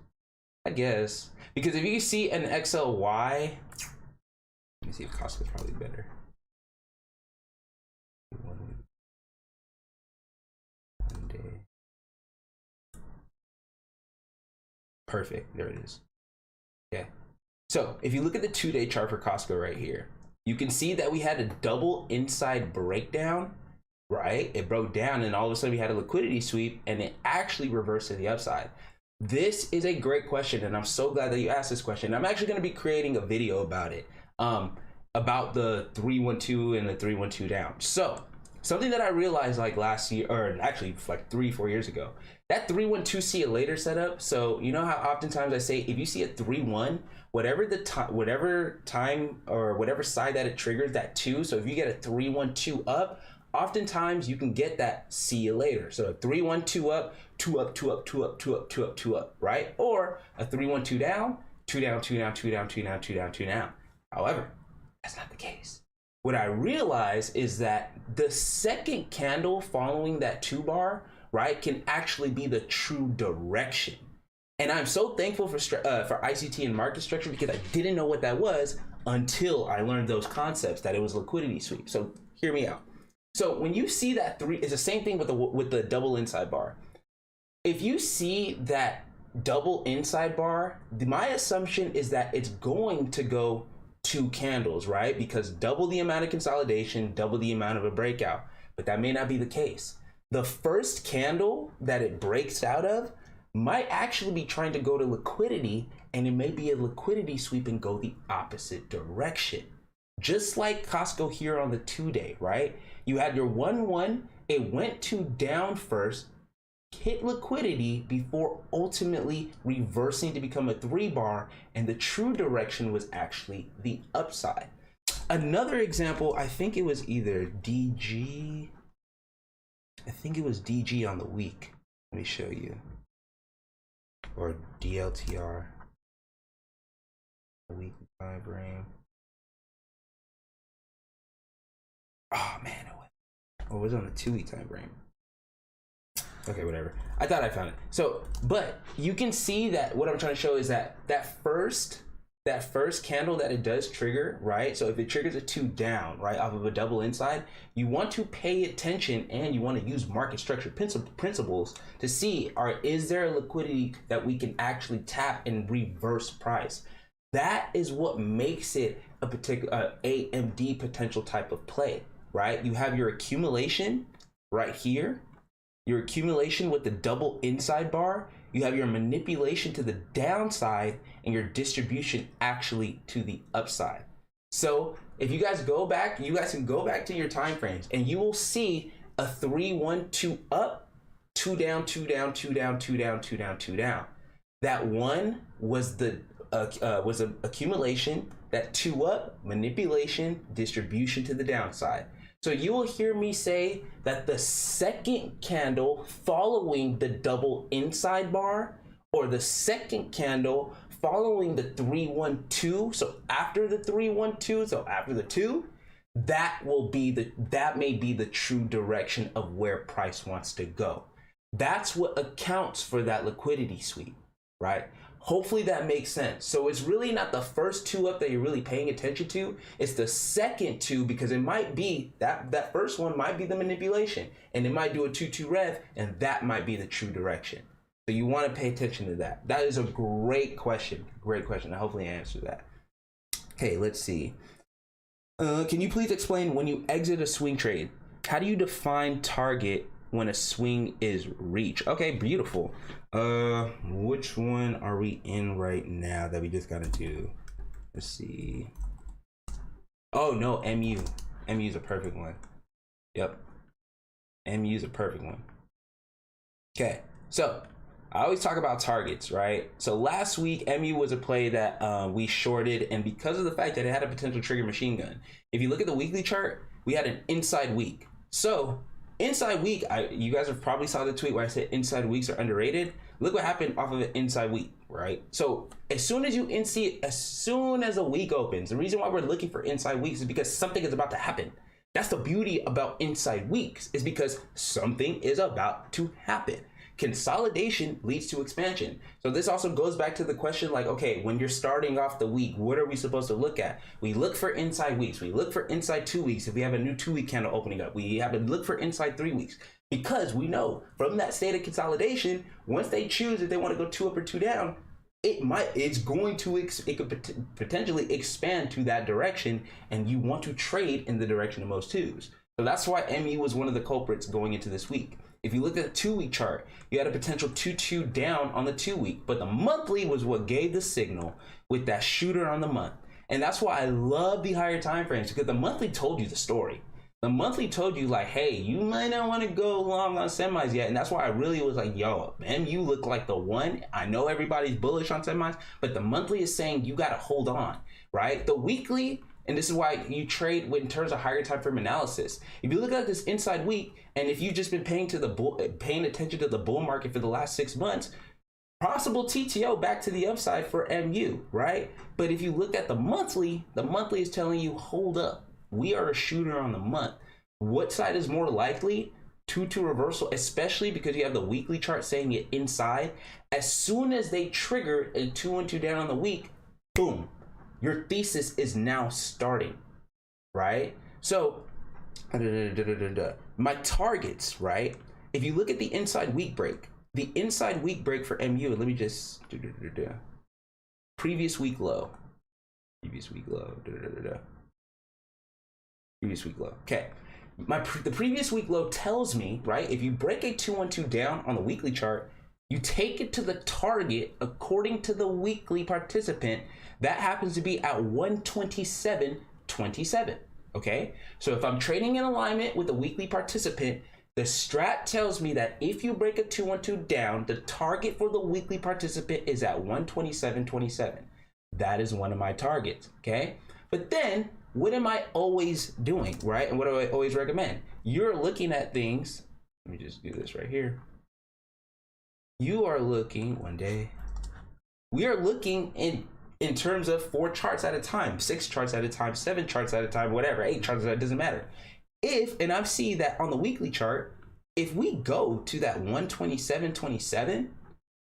Because if you see an XLY, let me see if Costco's probably better. Perfect, there it is. Okay, so if you look at the 2-day chart for Costco right here, you can see that we had a double inside breakdown, right? It broke down and all of a sudden we had a liquidity sweep, and it actually reversed to the upside. This is a great question, and I'm so glad that you asked this question. I'm actually going to be creating a video about it, about the 312 and the 312 down. So something that I realized like last year, or actually like 3-4 years ago, that 312 see it later setup. So you know how oftentimes I say if you see a 3-1, whatever time or whatever side that it triggers, that 2. So if you get a 3-1-2 up, oftentimes you can get that see you later. So a 3-1-2 up, 2 up, 2 up, 2 up, 2 up, 2 up, 2 up, right? Or a 3-1-2 down, 2 down, 2 down, 2 down, 2 down, 2 down, 2 down. However, that's not the case. What I realize is that the second candle following that 2-bar, right, can actually be the true direction. And I'm so thankful for ICT and market structure, because I didn't know what that was until I learned those concepts, that it was liquidity sweep. So hear me out. So when you see that 3, it's the same thing with the double inside bar. If you see that double inside bar, my assumption is that it's going to go 2 candles, right? Because double the amount of consolidation, double the amount of a breakout. But that may not be the case. The first candle that it breaks out of might actually be trying to go to liquidity, and it may be a liquidity sweep and go the opposite direction. Just like Costco here on the 2-day, right? You had your 1-1, it went to down first, hit liquidity before ultimately reversing to become a 3-bar, and the true direction was actually the upside. Another example, I think it was either DG. I think it was DG on the week. Let me show you. Or DLTR. Weekly time frame. Oh man, it was on the 2-week time frame. Okay, whatever. I thought I found it. So, but you can see that what I'm trying to show is that that first candle that it does trigger, right? So if it triggers a 2 down, right, off of a double inside, you want to pay attention and you want to use market structure principles to see, is there a liquidity that we can actually tap and reverse price? That is what makes it a particular AMD potential type of play, right? You have your accumulation right here, your accumulation with the double inside bar, you have your manipulation to the downside, and your distribution actually to the upside. So if you guys go back, you guys can go back to your time frames and you will see a 3 1 2 up, 2 down, 2 down, 2 down, 2 down, 2 down, 2 down. That 1 was the was an accumulation, that 2 up, manipulation, distribution to the downside. So you will hear me say that the second candle following the double inside bar, or the second candle following the 3 1 2, so after the 3 1 2, so after the 2, that may be the true direction of where price wants to go. That's what accounts for that liquidity sweep, right? Hopefully that makes sense. So it's really not the first 2 up that you're really paying attention to. It's the second 2, because it might be that first one might be the manipulation, and it might do a 2-2 rev, and that might be the true direction. So you want to pay attention to that. That is a great question. Great question. Hopefully I answered that. Okay, let's see. Can you please explain, when you exit a swing trade, how do you define target when a swing is reached? Okay, beautiful. Which one are we in right now that we just got into? Let's see. Oh no, MU. MU is a perfect one. Yep. MU is a perfect one. Okay, so I always talk about targets, right? So last week, MU was a play that we shorted, and because of the fact that it had a potential trigger machine gun, if you look at the weekly chart, we had an inside week. So inside week, you guys have probably saw the tweet where I said inside weeks are underrated. Look what happened off of an inside week, right? So as soon as a week opens, the reason why we're looking for inside weeks is because something is about to happen. That's the beauty about inside weeks, is because something is about to happen. Consolidation leads to expansion. So this also goes back to the question, like, okay, when you're starting off the week, what are we supposed to look at? We look for inside weeks. We look for inside 2 weeks. If we have a new 2-week candle opening up, we have to look for inside 3 weeks, because we know from that state of consolidation, once they choose if they want to go 2 up or 2 down, it could potentially expand to that direction, and you want to trade in the direction of most 2s. So that's why MU was one of the culprits going into this week. If you look at the 2-week chart, you had a potential 2-2 down on the 2-week, but the monthly was what gave the signal with that shooter on the month. And that's why I love the higher time frames, because the monthly told you the story. The monthly told you, like, hey, you might not want to go long on semis yet. And that's why I really was like, yo, MU look like the one. I know everybody's bullish on semis, but the monthly is saying you got to hold on, right? The weekly, and this is why you trade in terms of higher time frame analysis. If you look at this inside week, and if you've just been paying attention to the bull market for the last 6 months, possible TTO back to the upside for MU, right? But if you look at the monthly is telling you, hold up, we are a shooter on the month. What side is more likely? 2-2 reversal, especially because you have the weekly chart saying it inside. As soon as they trigger a 2-1-2 down on the week, boom, your thesis is now starting, right? So my targets, right? If you look at the inside week break for MU, let me just previous week low. Okay, the previous week low tells me, right, if you break a 2-1-2 down on the weekly chart, you take it to the target according to the weekly participant. That happens to be at 127.27. Okay, so if I'm trading in alignment with the weekly participant, the strat tells me that if you break a 2-1-2 down, the target for the weekly participant is at 127.27. That is one of my targets. Okay, but then what am I always doing, right? And what do I always recommend? You're looking at things. Let me just do this right here. You are looking we are looking in terms of 4 charts at a time, 6 charts at a time, 7 charts at a time, whatever, 8 charts, that doesn't matter. And I see that on the weekly chart, if we go to that 127.27,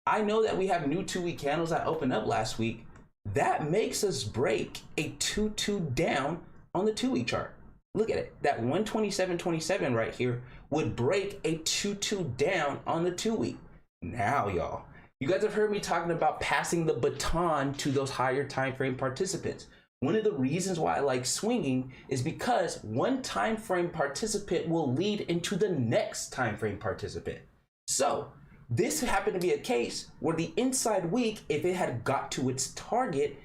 I know that we have new 2-week candles that opened up last week. That makes us break a 2-2 down on the 2-week chart. Look at it. That 127.27 right here would break a 2-2 down on the 2-week. Now, y'all, you guys have heard me talking about passing the baton to those higher time frame participants. One of the reasons why I like swinging is because one time frame participant will lead into the next time frame participant. So this happened to be a case where the inside week, if it had got to its target,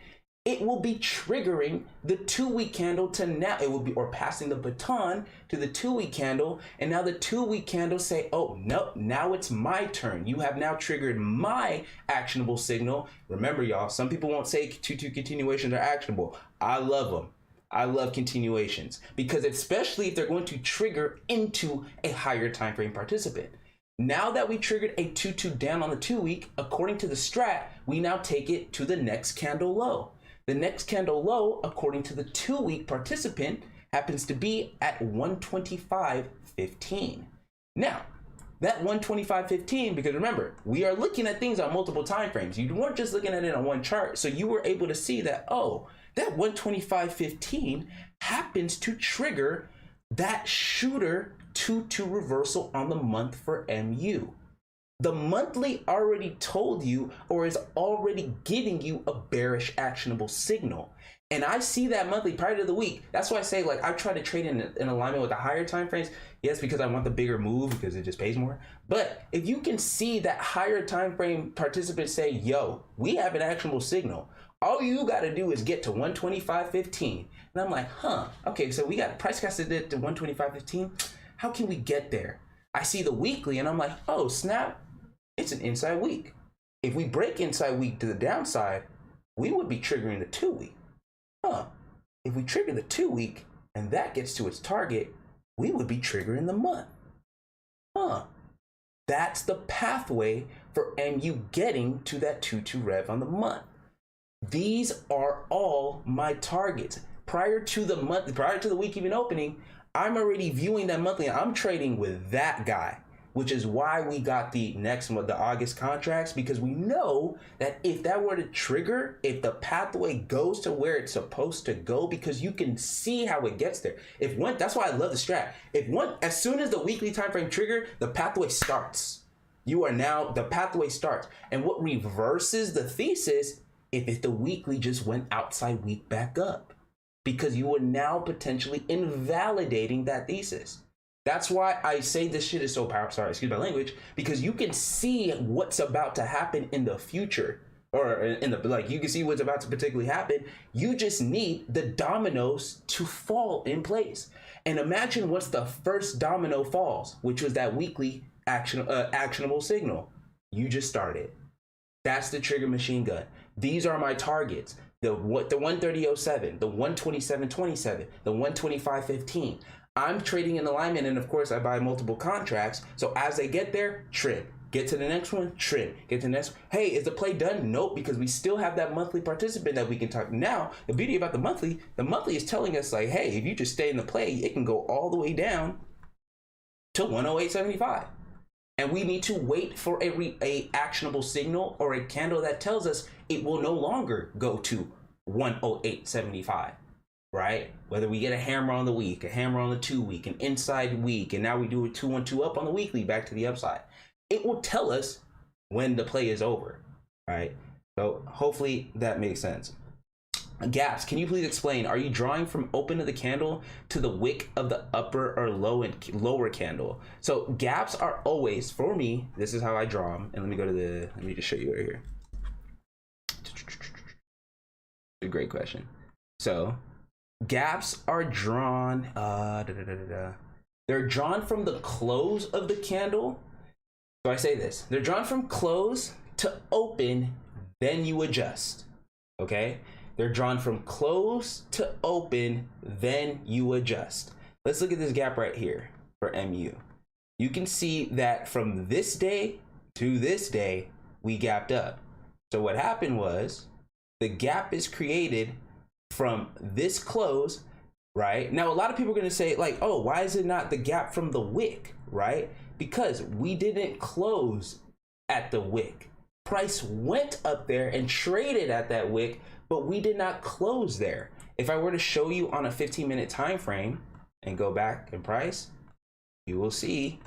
it will be triggering the 2-week candle to now, it will be, or passing the baton to the 2-week candle. And now the 2-week candle say, oh, no, now it's my turn. You have now triggered my actionable signal. Remember, y'all, some people won't say 2-2 continuations are actionable. I love them. I love continuations because especially if they're going to trigger into a higher time frame participant. Now that we triggered a 2-2 down on the 2-week, according to the strat, we now take it to the next candle low. The next candle low, according to the 2-week participant, happens to be at 125.15. Now, that 125.15, because remember, we are looking at things on multiple time frames. You weren't just looking at it on one chart, so you were able to see that, oh, that 125.15 happens to trigger that shooter 2-2 reversal on the month for MU. The monthly already told you or is already giving you a bearish actionable signal. And I see that monthly prior to the week. That's why I say, like, I try to trade in alignment with the higher time frames. Yes, because I want the bigger move because it just pays more. But if you can see that higher time frame participants say, yo, we have an actionable signal. All you got to do is get to 125.15. And I'm like, okay, so we got price casted it to 125.15. How can we get there? I see the weekly and I'm like, oh, snap. It's an inside week. If we break inside week to the downside, we would be triggering the 2-week. If we trigger the 2-week and that gets to its target, we would be triggering the month. That's the pathway for MU getting to that 2-2 rev on the month. These are all my targets. Prior to the month, prior to the week even opening, I'm already viewing that monthly. I'm trading with that guy, which is why we got the next month, the August contracts, because we know that if that were to trigger, if the pathway goes to where it's supposed to go, because you can see how it gets there. If one, that's why I love the strat. If one, as soon as the weekly time frame trigger, the pathway starts. You are now, the pathway starts. And what reverses the thesis, if the weekly just went outside week back up, because you are now potentially invalidating that thesis. That's why I say this shit is so powerful. Sorry, excuse my language, because you can see what's about to happen in the future, or in the, like, you can see what's about to particularly happen. You just need the dominoes to fall in place. And imagine once the first domino falls, which was that weekly actionable signal. You just started. That's the trigger machine gun. These are my targets. The 130.07, the 127.27, the 125.15. I'm trading in alignment, and of course I buy multiple contracts. So as they get there, trim. Get to the next one, trim. Get to the next. Hey, is the play done? Nope, because we still have that monthly participant that we can talk. Now, the beauty about the monthly is telling us, like, hey, if you just stay in the play, it can go all the way down to 108.75. And we need to wait for a actionable signal or a candle that tells us it will no longer go to 108.75, right? Whether we get a hammer on the week, a hammer on the 2-week, an inside week, and now we do a 2-1-2 up on the weekly back to the upside. It will tell us when the play is over, right? So hopefully that makes sense. Gaps, can you please explain, are you drawing from open of the candle to the wick of the upper or lower candle? So gaps are always, for me, this is how I draw them. And let me just show you right here. A great question. So gaps are drawn, they're drawn from the close of the candle. So I say this, they're drawn from close to open, then you adjust, okay? They're drawn from close to open, then you adjust. Let's look at this gap right here for MU. You can see that from this day to this day, we gapped up. So what happened was the gap is created from this close, right? Now, a lot of people are going to say, like, oh, why is it not the gap from the wick, right? Because we didn't close at the wick. Price went up there and traded at that wick, but we did not close there. If I were to show you on a 15-minute time frame and go back in price, you will see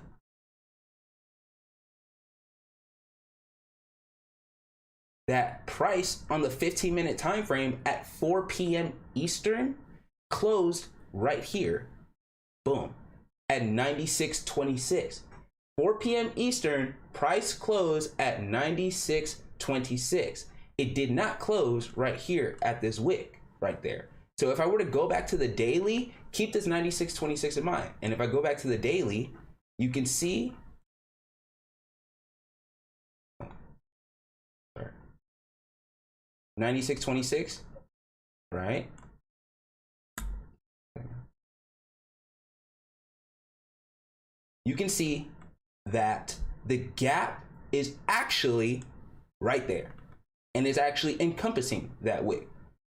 that price on the 15-minute time frame at 4 p.m. Eastern closed right here. Boom. At 96.26. 4 p.m. Eastern, price closed at 96.26. It did not close right here at this wick right there. So if I were to go back to the daily, keep this 96.26 in mind. And if I go back to the daily, you can see 96.26, right? You can see that the gap is actually right there and is actually encompassing that wick.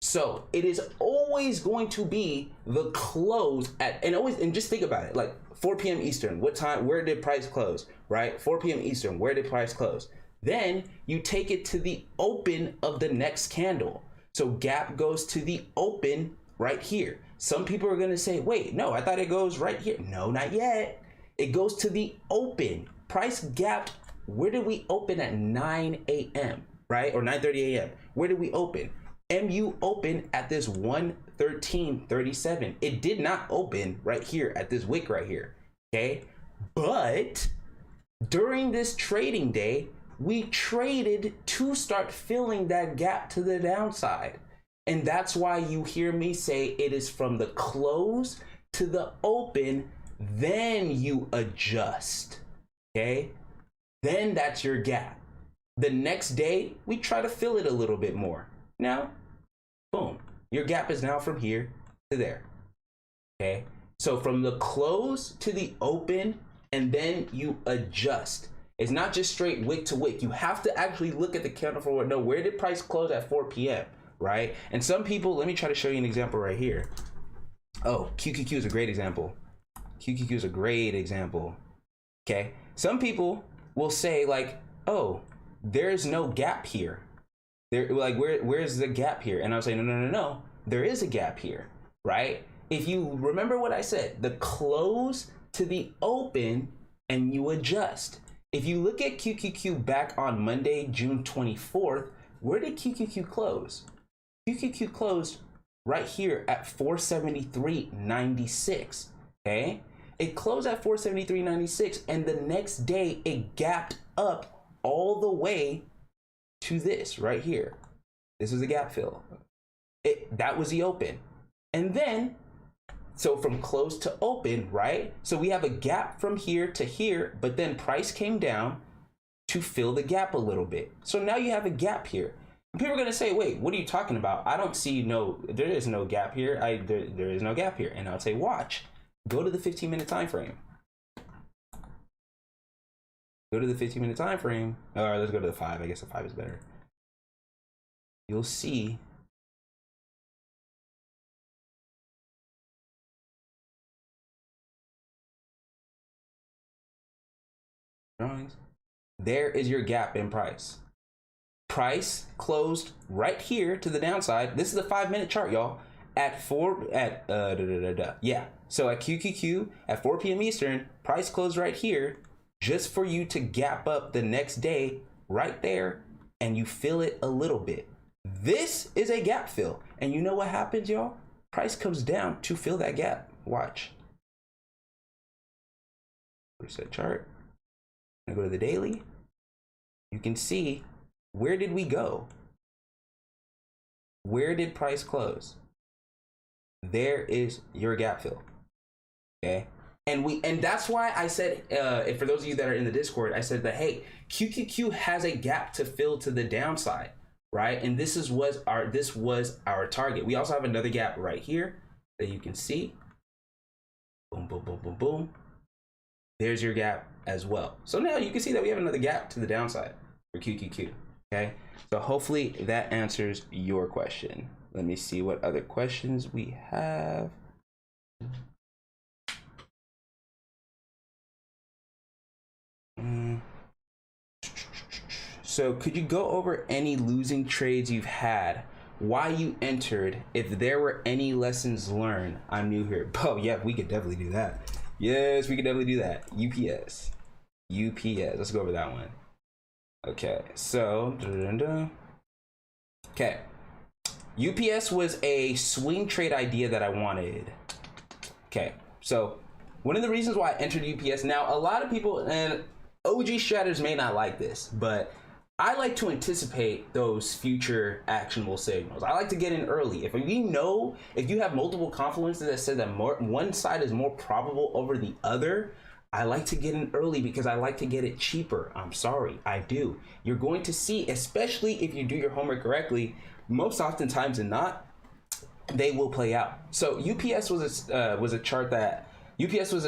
So it is always going to be the close at, and just think about it, like 4 p.m. Eastern, what time, where did price close, right? 4 p.m. Eastern, where did price close? Then you take it to the open of the next candle. So gap goes to the open right here. Some people are going to say, wait, no, I thought it goes right here. No, not yet. It goes to the open. Price gapped. Where did we open at 9 a.m., right? Or 9:30 a.m. Where did we open? MU opened at this 113.37. It did not open right here at this wick right here, okay? But during this trading day, we traded to start filling that gap to the downside. And that's why you hear me say it is from the close to the open, then you adjust, okay? Then that's your gap. The next day, we try to fill it a little bit more. Now, boom, your gap is now from here to there, okay? So from the close to the open, and then you adjust. It's not just straight wick to wick. You have to actually look at the candle for what, no, where did price close at 4 p.m., right? And some people, let me try to show you an example right here. Oh, QQQ is a great example. QQQ is a great example, okay? Some people will say like, oh, there's no gap here. There, like, where's the gap here? And I'll say, no, there is a gap here, right? If you remember what I said, the close to the open and you adjust. If you look at QQQ back on Monday, June 24th, where did QQQ close? QQQ closed right here at 473.96, okay? It closed at 473.96, and the next day it gapped up all the way to this right here. This is a gap fill. That was the open. And then, so from close to open, right? So we have a gap from here to here, but then price came down to fill the gap a little bit. So now you have a gap here. And people are gonna say, wait, what are you talking about? I don't see there is no gap here. There is no gap here. And I'll say, watch, go to the 15-minute time frame. Go to the 15-minute time frame. All right, let's go to the 5. I guess the 5 is better. You'll see drawings. There is your gap in price. Price closed right here to the downside. This is a 5-minute chart, y'all. At yeah. So at QQQ at 4 p.m. Eastern, price closed right here, just for you to gap up the next day right there, and you fill it a little bit. This is a gap fill, and you know what happens, y'all? Price comes down to fill that gap. Watch. Reset chart. I go to the daily. You can see, where did we go? Where did price close? There is your gap fill. Okay. And that's why I said, and for those of you that are in the Discord, I said that, hey, QQQ has a gap to fill to the downside, right? And this was our target. We also have another gap right here that you can see. Boom, boom, boom, boom, boom. There's your gap as well. So now you can see that we have another gap to the downside for QQQ, okay? So hopefully that answers your question. Let me see what other questions we have. So could you go over any losing trades you've had, why you entered, if there were any lessons learned? I'm new here. Oh yeah, we could definitely do that. Yes, we could definitely do that. UPS. Let's go over that one. Okay, so okay. UPS was a swing trade idea that I wanted. Okay, so one of the reasons why I entered UPS, now a lot of people and OG strategers may not like this, but I like to anticipate those future actionable signals. I like to get in early. If you have multiple confluences that say that one side is more probable over the other, I like to get in early because I like to get it cheaper. I'm sorry, I do. You're going to see, especially if you do your homework correctly, most oftentimes than not, they will play out. So UPS was a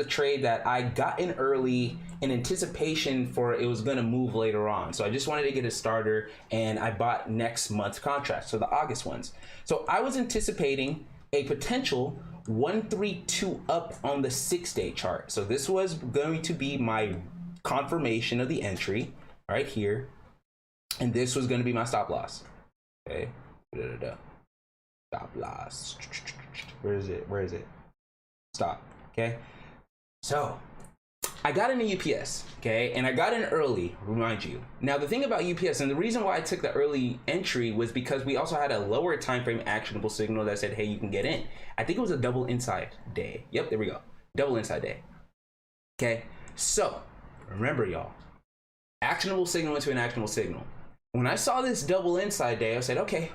trade that I got in early in anticipation for it was going to move later on. So I just wanted to get a starter, and I bought next month's contracts, so the August ones. So I was anticipating a potential 132 up on the 6-day chart. So this was going to be my confirmation of the entry right here, and this was going to be my stop loss. Okay, stop loss. Where is it? Stop. Okay, so I got into UPS, okay, and I got in early, remind you. Now the thing about UPS, and the reason why I took the early entry was because we also had a lower time frame actionable signal that said, hey, you can get in. I think it was a double inside day. Yep, there we go. Double inside day. Okay, so remember y'all, actionable signal into an actionable signal. When I saw this double inside day, I said, okay,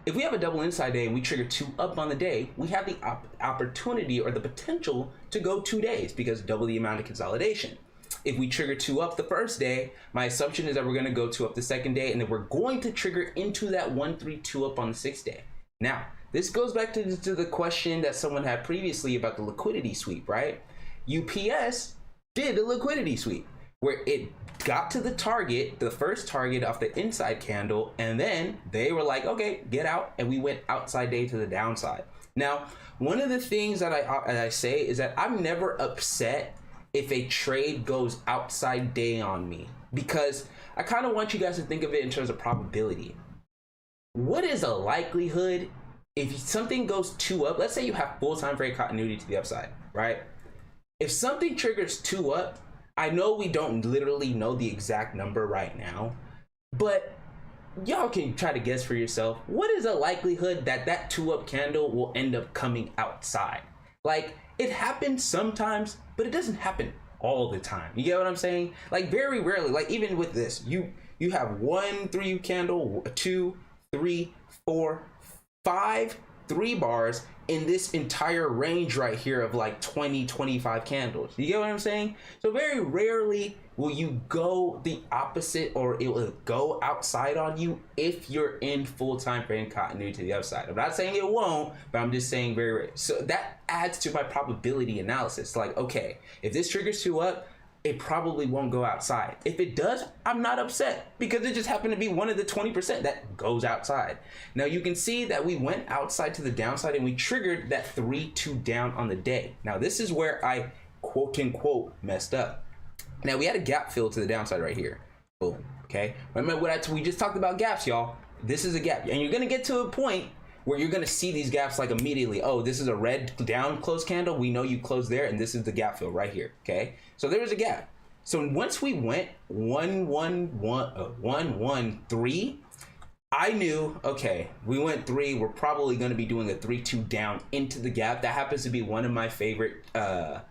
if we have a double inside day and we trigger 2 up on the day, we have the opportunity or the potential to go 2 days because double the amount of consolidation. If we trigger 2 up the first day, my assumption is that we're going to go 2 up the second day, and then we're going to trigger into that 132 up on the 6th day. Now, this goes back to the question that someone had previously about the liquidity sweep, right? UPS did the liquidity sweep where it got to the target, the first target off the inside candle, and then they were like, okay, get out, and we went outside day to the downside. Now, one of the things that I say is that I'm never upset if a trade goes outside day on me, because I kind of want you guys to think of it in terms of probability. What is a likelihood if something goes 2 up? Let's say you have full time frame continuity to the upside, right? If something triggers 2 up, I know we don't literally know the exact number right now, but y'all can try to guess for yourself. What is a likelihood that that 2 up candle will end up coming outside? Like, it happens sometimes, but it doesn't happen all the time. You get what I'm saying? Like, very rarely, like even with this, you have 1 3 candle, 2 3 4 5 3 bars in this entire range right here of like 20-25 candles. You get what I'm saying? So very rarely will you go the opposite, or it will go outside on you if you're in full time frame continuity to the upside. I'm not saying it won't, but I'm just saying very rare. So that adds to my probability analysis. Like, okay, if this triggers 2 up, it probably won't go outside. If it does, I'm not upset because it just happened to be one of the 20% that goes outside. Now you can see that we went outside to the downside and we triggered that 3-2 down on the day. Now this is where I quote unquote messed up. Now we had a gap fill to the downside right here. Boom. Okay. Remember what we just talked about gaps, y'all. This is a gap, and you're gonna get to a point where you're gonna see these gaps like immediately. Oh, this is a red down close candle. We know you closed there, and this is the gap fill right here. Okay, so there was a gap. So once we went 1-1-1-1-3, I knew, okay, we went 3. We're probably gonna be doing a 3-2 down into the gap. That happens to be one of my favorite, my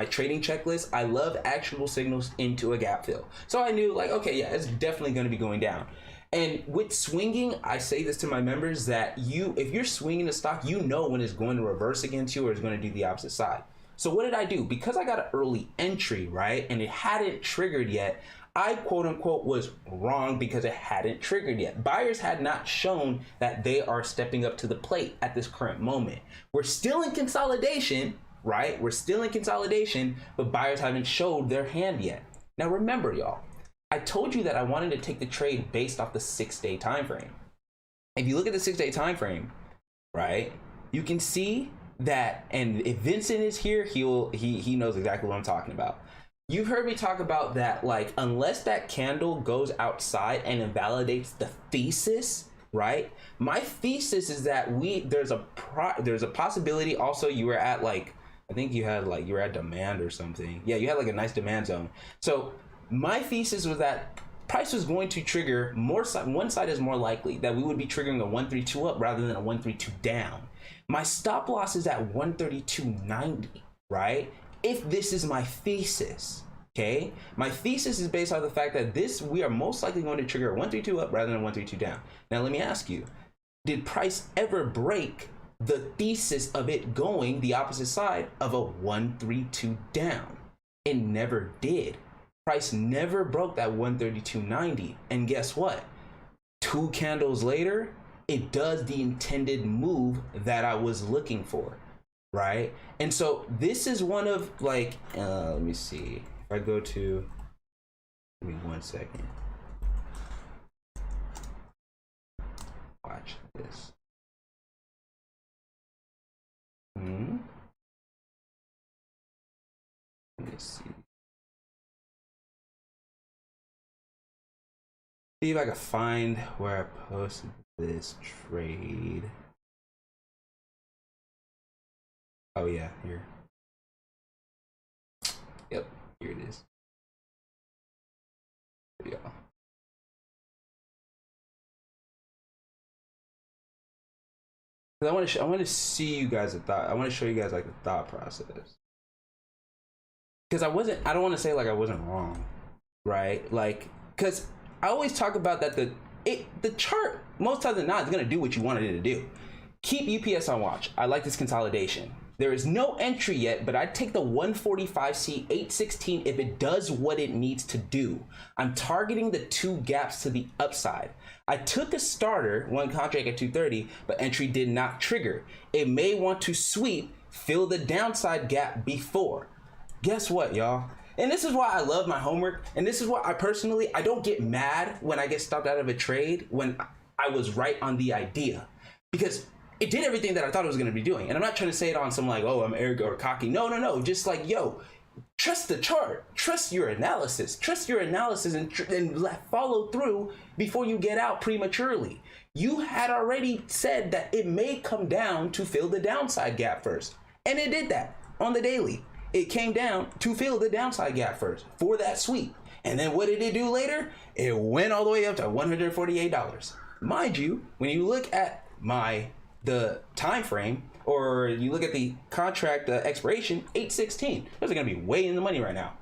trading checklists. I love actionable signals into a gap fill. So I knew, like, okay, yeah, it's definitely gonna be going down. And with swinging, I say this to my members that if you're swinging a stock, you know when it's going to reverse against you or it's going to do the opposite side. So what did I do? Because I got an early entry, right? And it hadn't triggered yet. I quote unquote was wrong because it hadn't triggered yet. Buyers had not shown that they are stepping up to the plate at this current moment. We're still in consolidation, right? We're still in consolidation, but buyers haven't showed their hand yet. Now remember, y'all, I told you that I wanted to take the trade based off the 6-day time frame. If you look at the 6-day time frame, right, you can see that, and if Vincent is here, he knows exactly what I'm talking about. you've heard me talk about that, like, unless that candle goes outside and invalidates the thesis, right? My thesis is that there's a possibility. Also, you were at, like, I think you were at demand or something. Yeah, you had like a nice demand zone. So my thesis was that price was going to trigger one side is more likely that we would be triggering a 132 up rather than a 132 down. My stop loss is at 132.90, right? If this is my thesis, okay? My thesis is based on the fact that we are most likely going to trigger a 132 up rather than a 132 down. Now let me ask you, did price ever break the thesis of it going the opposite side of a 132 down? It never did. Price never broke that 132.90. And guess what? 2 candles later, it does the intended move that I was looking for, right? And so this is one of, like, let me see. If I go to, give me 1 second. Watch this. Let me see. See if I can find where I posted this trade. Oh yeah, here. Yep, here it is. Yeah. I want to see you guys I want to show you guys like the thought process. Because I don't want to say like I wasn't wrong, right? Like, because I always talk about that the chart most times than not is going to do what you wanted it to do. Keep UPS on watch. I like this consolidation. There is no entry yet, but I'd take the 145C 816 if it does what it needs to do. I'm targeting the 2 gaps to the upside. I took a starter, 1 contract at 230, but entry did not trigger. It may want to sweep, fill the downside gap before. Guess what, y'all? And this is why I love my homework. And this is why I don't get mad when I get stopped out of a trade when I was right on the idea. Because it did everything that I thought it was going to be doing. And I'm not trying to say it on some like, oh, I'm arrogant or cocky. No. Just like, yo, trust the chart. Trust your analysis. Trust your analysis and follow through before you get out prematurely. You had already said that it may come down to fill the downside gap first. And it did that on the daily. It came down to fill the downside gap first for that sweep. And then what did it do later? It went all the way up to $148. Mind you, when you look at the time frame, or you look at the contract expiration, 8/16. Those are gonna be way in the money right now,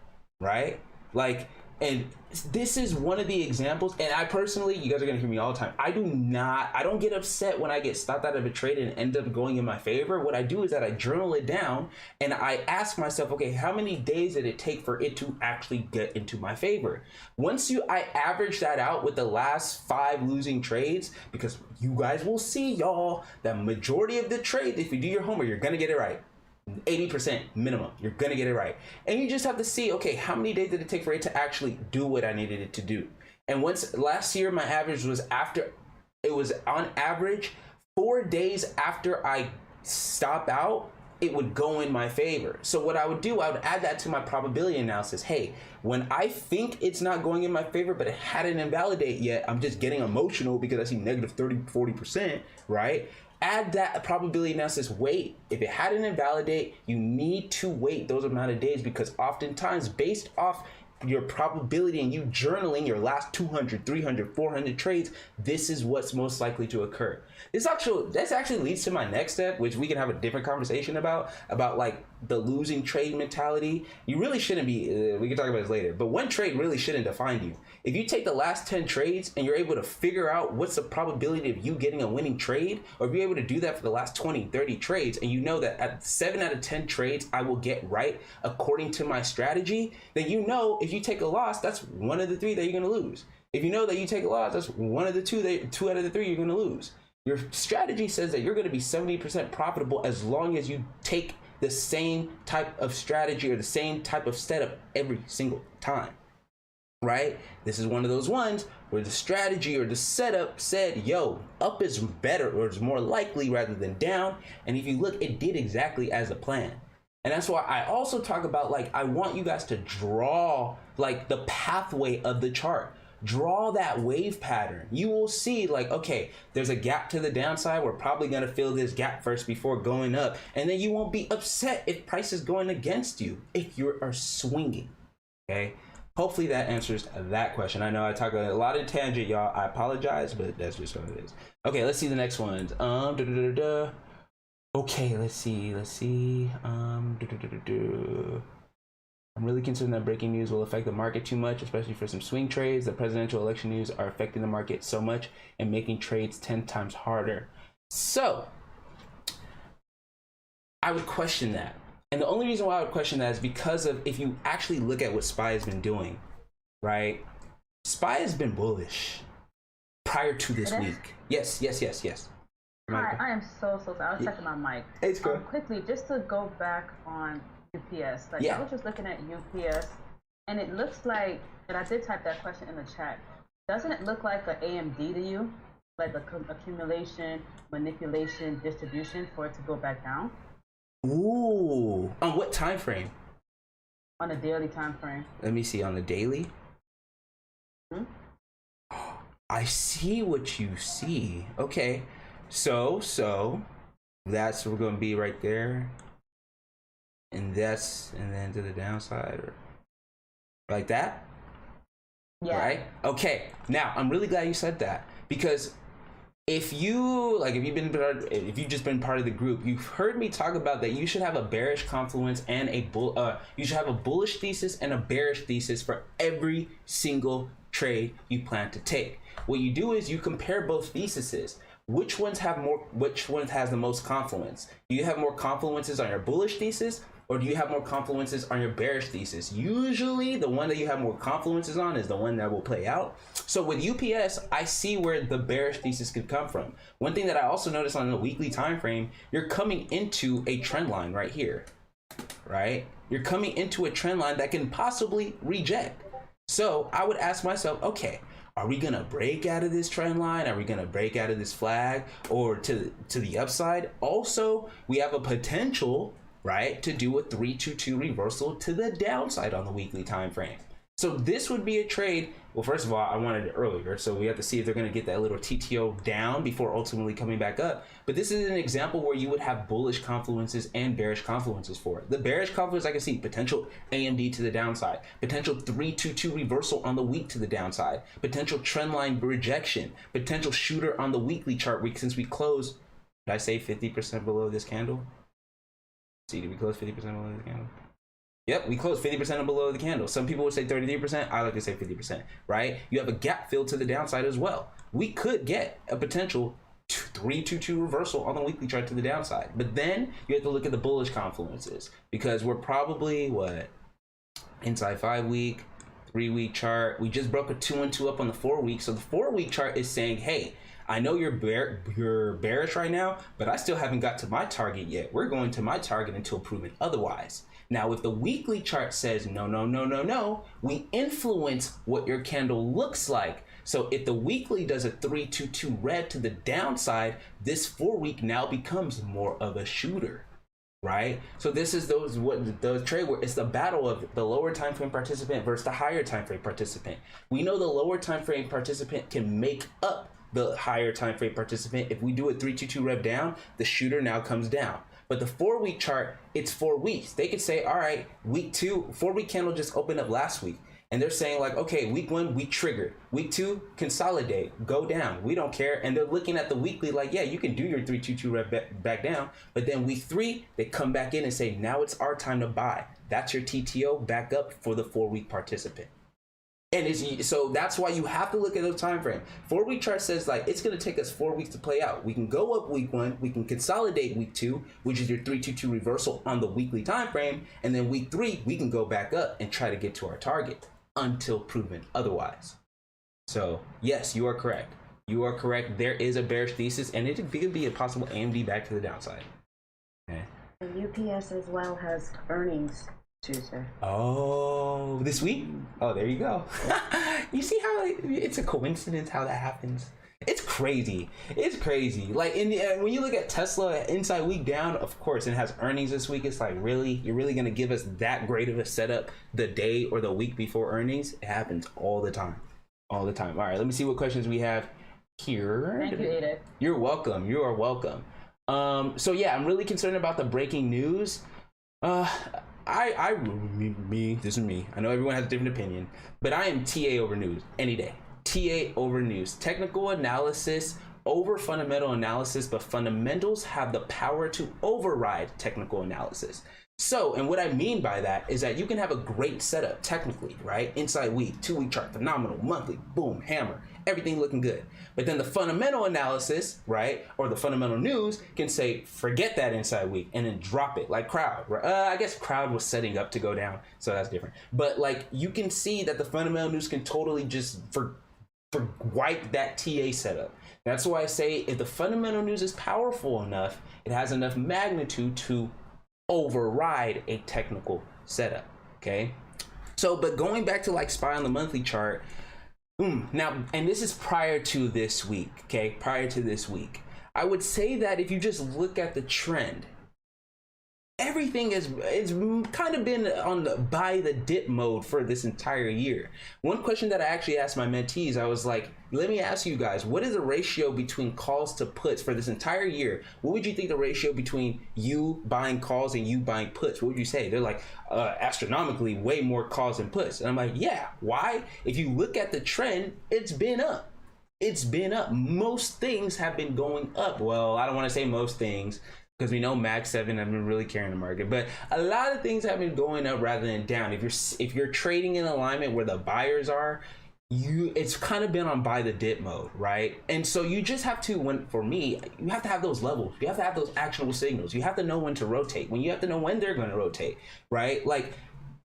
right? Like, and this is one of the examples. And I personally, you guys are gonna hear me all the time, I don't get upset when I get stopped out of a trade and end up going in my favor. What I do is that I journal it down and I ask myself, okay, how many days did it take for it to actually get into my favor? I average that out with the last 5 losing trades, because you guys will see, y'all, that majority of the trades, if you do your homework, you're gonna get it right. 80% minimum, you're gonna get it right. And you just have to see, okay, how many days did it take for it to actually do what I needed it to do? And last year, my average was on average 4 days after I stop out, it would go in my favor. So what I would do, I would add that to my probability analysis. Hey, when I think it's not going in my favor, but it hadn't invalidated yet, I'm just getting emotional because I see negative 30-40%, right? Add that probability analysis. Wait, if it hadn't invalidate, you need to wait those amount of days, because oftentimes based off your probability and you journaling your last 200, 300, 400 trades, this is what's most likely to occur. This actually leads to my next step, which we can have a different conversation about like the losing trade mentality. You really shouldn't be, we can talk about this later, but one trade really shouldn't define you. If you take the last 10 trades and you're able to figure out what's the probability of you getting a winning trade, or if you're able to do that for the last 20, 30 trades, and you know that at 7 out of 10 trades I will get right according to my strategy, then you know if you take a loss, that's 1 of the 3 that you're going to lose. If you know that you take a loss, that's 1 of the 2 out of the 3 you're going to lose. Your strategy says that you're going to be 70% profitable as long as you take the same type of strategy or the same type of setup every single time, right? This is one of those ones where the strategy or the setup said, yo, up is better or is more likely rather than down. And if you look, it did exactly as a plan. And that's why I also talk about, like, I want you guys to draw like the pathway of the chart. Draw that wave pattern. You will see, like, okay, there's a gap to the downside. We're probably going to fill this gap first before going up. And then you won't be upset if price is going against you if you are swinging. Okay. Hopefully that answers that question. I know I talk a lot of tangent, y'all. I apologize, but that's just what it is. Okay, let's see the next ones. Okay, let's see. I'm really concerned that breaking news will affect the market too much, especially for some swing trades. The presidential election news are affecting the market so much and making trades 10 times harder. So I would question that. And the only reason why I would question that is because of, if you actually look at what SPY has been doing, right? SPY has been bullish prior to this week. Yes. Hi, I am so sorry. I was checking my mic. It's good. Quickly, just to go back on UPS. Like, I was just looking at UPS, and it looks like, and I did type that question in the chat. Doesn't it look like an AMD to you? Like accumulation, manipulation, distribution for it to go back down? Ooh. On what time frame? On a daily time frame. Let me see, on the daily. I see what you see. Okay. So that's we're gonna be right there, and then to the downside, or like that. Yeah. Right. Okay. Now I'm really glad you said that, because if you've just been part of the group, you've heard me talk about that you should have a bearish confluence and you should have a bullish thesis and a bearish thesis for every single trade you plan to take. What you do is you compare both theses. Which ones has the most confluence? Do you have more confluences on your bullish thesis, or do you have more confluences on your bearish thesis? Usually the one that you have more confluences on is the one that will play out. So with UPS, I see where the bearish thesis could come from. One thing that I also noticed on the weekly time frame, you're coming into a trend line right here, right? You're coming into a trend line that can possibly reject. So I would ask myself, okay, are we gonna break out of this trend line? Are we gonna break out of this flag, or to the upside? Also, we have a potential, right, to do a 3-2-2 reversal to the downside on the weekly time frame. So this would be a trade. Well, first of all, I wanted it earlier, so we have to see if they're going to get that little TTO down before ultimately coming back up. But this is an example where you would have bullish confluences and bearish confluences for it. The bearish confluence, I can see potential AMD to the downside, potential 3-2-2 reversal on the week to the downside, potential trendline rejection, potential shooter on the weekly chart week, since we close, did I say 50% below this candle? See, did we close 50% below this candle? Yep, we closed 50% below the candle. Some people would say 33%. I like to say 50%, right? You have a gap fill to the downside as well. We could get a potential 3-2-2 reversal on the weekly chart to the downside. But then you have to look at the bullish confluences, because we're probably, inside 5-week, 3-week chart. We just broke a 2-1-2 up on the 4-week. So the 4-week chart is saying, hey, I know you're bearish right now, but I still haven't got to my target yet. We're going to my target until proven otherwise. Now, if the weekly chart says no, we influence what your candle looks like. So if the weekly does a 3-2-2 red to the downside, this 4-week now becomes more of a shooter, right? So this is the trade where it's the battle of the lower time frame participant versus the higher time frame participant. We know the lower time frame participant can make up the higher time frame participant. If we do a 3-2-2 rev down, the shooter now comes down. But the 4-week chart, it's 4 weeks. They could say, all right, week 2, 4-week candle just opened up last week. And they're saying, like, okay, week 1, we triggered. Week 2, consolidate, go down. We don't care. And they're looking at the weekly like, yeah, you can do your 3-2-2 rev back down. But then week 3, they come back in and say, now it's our time to buy. That's your TTO back up for the 4-week participant. And so that's why you have to look at the time frame. 4-week chart says, like, it's going to take us 4 weeks to play out. We can go up week 1, we can consolidate week 2, which is your 3-2-2 reversal on the weekly time frame, and then week 3 we can go back up and try to get to our target until proven otherwise. So yes, you are correct. You are correct. There is a bearish thesis, and it could be a possible AMD back to the downside. Okay. And UPS as well has earnings Tuesday. Oh, this week? Oh, there you go. You see how it's a coincidence how that happens? It's crazy. It's crazy. Like when you look at Tesla inside week down, of course, and it has earnings this week. It's like, really, you're really gonna give us that great of a setup the day or the week before earnings? It happens all the time, all the time. All right, let me see what questions we have here. Thank you, Adex. You're welcome. You are welcome. So yeah, I'm really concerned about the breaking news. This is me. I know everyone has a different opinion, but I am TA over news any day. TA over news. Technical analysis over fundamental analysis, but fundamentals have the power to override technical analysis. So, and what I mean by that is that you can have a great setup technically, right? Inside week, 2-week chart, phenomenal, monthly, boom, hammer, everything looking good. But then the fundamental analysis, right, or the fundamental news can say, forget that inside week and then drop it, like Crowd. I guess Crowd was setting up to go down, so that's different. But like, you can see that the fundamental news can totally just wipe that TA setup. That's why I say if the fundamental news is powerful enough, it has enough magnitude to override a technical setup. Okay, so but going back to like SPY on the monthly chart, now, and this is prior to this week, okay, prior to this week, I would say that if you just look at the trend, everything is kind of been on the buy the dip mode for this entire year. One question that I actually asked my mentees, I was like, let me ask you guys, what is the ratio between calls to puts for this entire year? What would you think the ratio between you buying calls and you buying puts? What would you say? They're like, astronomically way more calls than puts. And I'm like, yeah, why? If you look at the trend, it's been up. It's been up. Most things have been going up. Well, I don't want to say most things, because we know Mag 7 have been really carrying the market, but a lot of things have been going up rather than down. If you're trading in alignment where the buyers are, it's kind of been on buy the dip mode, right? And so you just have to, for me, you have to have those levels. You have to have those actionable signals. You have to know when to rotate. You have to know when they're going to rotate, right? Like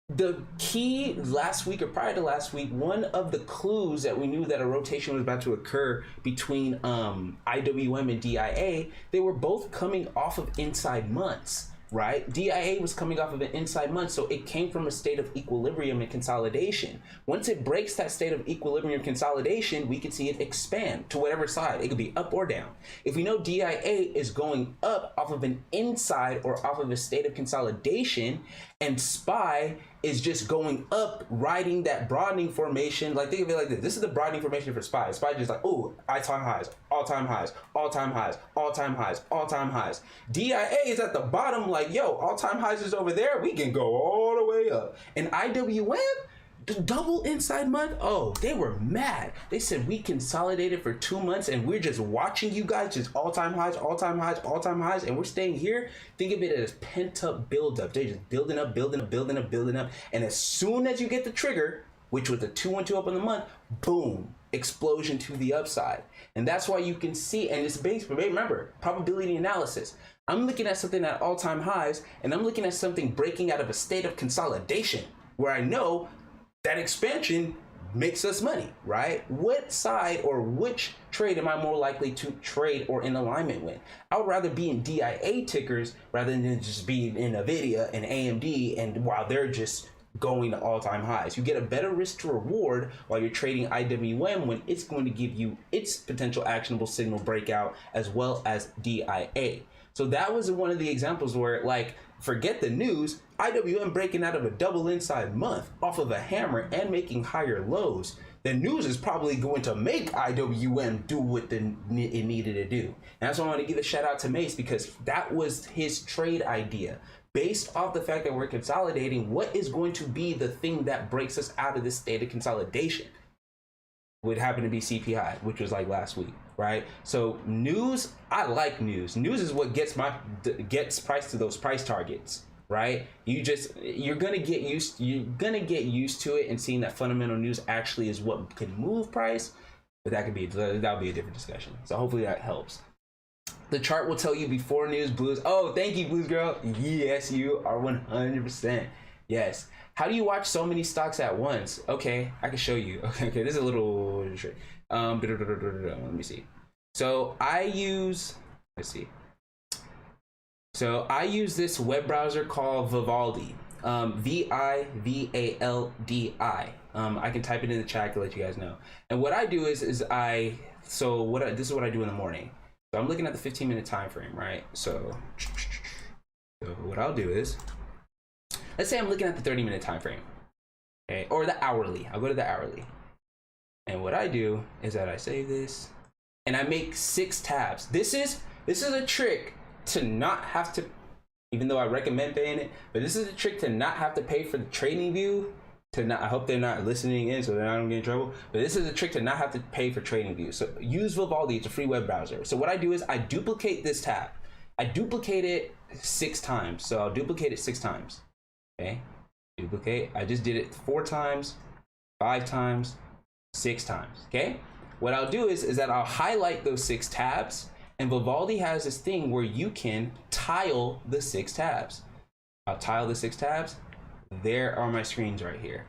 the key last week or prior to last week, one of the clues that we knew that a rotation was about to occur between IWM and DIA, they were both coming off of inside months, right? DIA was coming off of an inside month, so it came from a state of equilibrium and consolidation. Once it breaks that state of equilibrium consolidation, we can see it expand to whatever side. It could be up or down. If we know DIA is going up off of an inside or off of a state of consolidation, and SPY is just going up, riding that broadening formation. Like, think of it like this. This is the broadening formation for SPY. SPY just like, oh, all-time highs, all-time highs, all-time highs, all-time highs, all-time highs. DIA is at the bottom like, yo, all-time highs is over there. We can go all the way up. And IWM, the double inside month, oh, they were mad. They said we consolidated for 2 months and we're just watching you guys just all-time highs, all-time highs, all-time highs, and we're staying here. Think of it as pent-up buildup. They're just building up, building up, building up, building up. And as soon as you get the trigger, which was the 212 up in the month, boom, explosion to the upside. And that's why you can see, and it's based, remember, probability analysis. I'm looking at something at all-time highs, and I'm looking at something breaking out of a state of consolidation where I know that expansion makes us money, right? What side or which trade am I more likely to trade or in alignment with? I would rather be in DIA tickers rather than just be in NVIDIA and AMD, and while they're just going to all-time highs. You get a better risk to reward while you're trading IWM when it's going to give you its potential actionable signal breakout as well as DIA. So that was one of the examples where, like, forget the news, IWM breaking out of a double inside month off of a hammer and making higher lows. The news is probably going to make IWM do what it needed to do. And that's why I want to give a shout out to Mace, because that was his trade idea. Based off the fact that we're consolidating, what is going to be the thing that breaks us out of this state of consolidation? Would happen to be CPI, which was like last week, right? So news, I like news. News is what gets price to those price targets, right? You're gonna get used to it and seeing that fundamental news actually is what could move price, but that'll be a different discussion. So hopefully that helps. The chart will tell you before news, Blues. Oh, thank you, Blues girl. Yes, you are 100%. Yes. How do you watch so many stocks at once? Okay, I can show you. Okay, this is a little trick. Let me see. So I use, So I use this web browser called Vivaldi. Vivaldi. I can type it in the chat to let you guys know. And what I do is I this is what I do in the morning. So I'm looking at the 15-minute time frame, right? So what I'll do is, let's say I'm looking at the 30-minute time frame, okay, or the hourly. I'll go to the hourly, and what I do is that I save this, and I make 6 tabs. This is a trick to not have to, even though I recommend paying it, but this is a trick to not have to pay for the trading view. I hope they're not listening in so that I don't get in trouble. But this is a trick to not have to pay for trading view. So use Vivaldi, it's a free web browser. So what I do is I duplicate this tab. I duplicate it 6 times. So I'll duplicate it 6 times. Okay, duplicate. I just did it 4 times, 5 times, 6 times. Okay, what I'll do is that I'll highlight those 6 tabs, and Vivaldi has this thing where you can tile the 6 tabs. I'll tile the 6 tabs. There are my screens right here.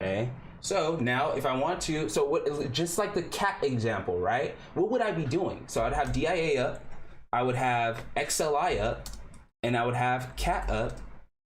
Okay, so now if I want to, so what, just like the cat example, right? What would I be doing? So I'd have DIA up, I would have XLI up, and I would have cat up,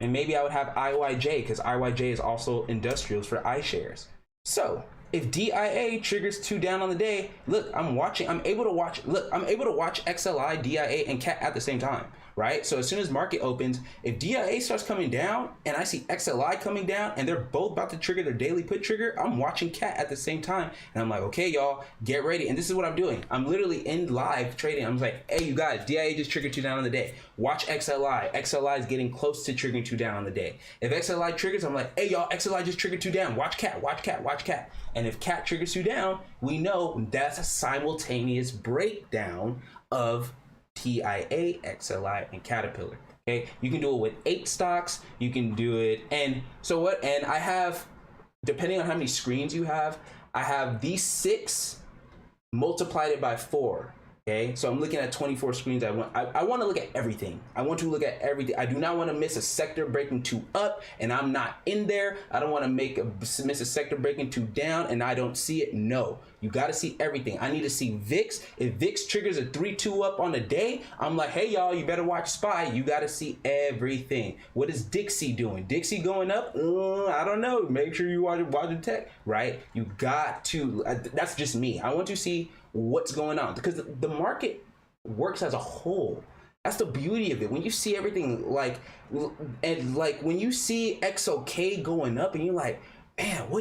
and maybe I would have IYJ, because IYJ is also industrials for iShares. So if DIA triggers 2 down on the day, look, I'm able to watch XLI, DIA, and cat at the same time, right? So as soon as market opens, if DIA starts coming down and I see XLI coming down and they're both about to trigger their daily put trigger, I'm watching cat at the same time. And I'm like, okay, y'all, get ready. And this is what I'm doing. I'm literally in live trading. I'm like, hey, you guys, DIA just triggered 2 down on the day. Watch XLI. XLI is getting close to triggering 2 down on the day. If XLI triggers, I'm like, hey, y'all, XLI just triggered 2 down. Watch cat, watch cat, watch cat. And if cat triggers 2 down, we know that's a simultaneous breakdown of TIA, XLI, and Caterpillar. Okay, you can do it with 8 stocks. You can do it, and so what? And I have, depending on how many screens you have, I have these 6 multiplied it by 4. Okay, so I'm looking at 24 screens. I want to look at everything. I want to look at everything. I do not want to miss a sector breaking 2 up and I'm not in there. I don't want to miss a sector breaking 2 down and I don't see it. No, you got to see everything. I need to see VIX. If VIX triggers a 3-2 up on a day, I'm like, hey y'all, you better watch SPY. You got to see everything. What is Dixie doing? Dixie going up? I don't know. Make sure you watch the tech, right? You got to. That's just me. I want to see what's going on, because the market works as a whole. That's the beauty of it. When you see everything like when you see XOK going up and you're like, man, why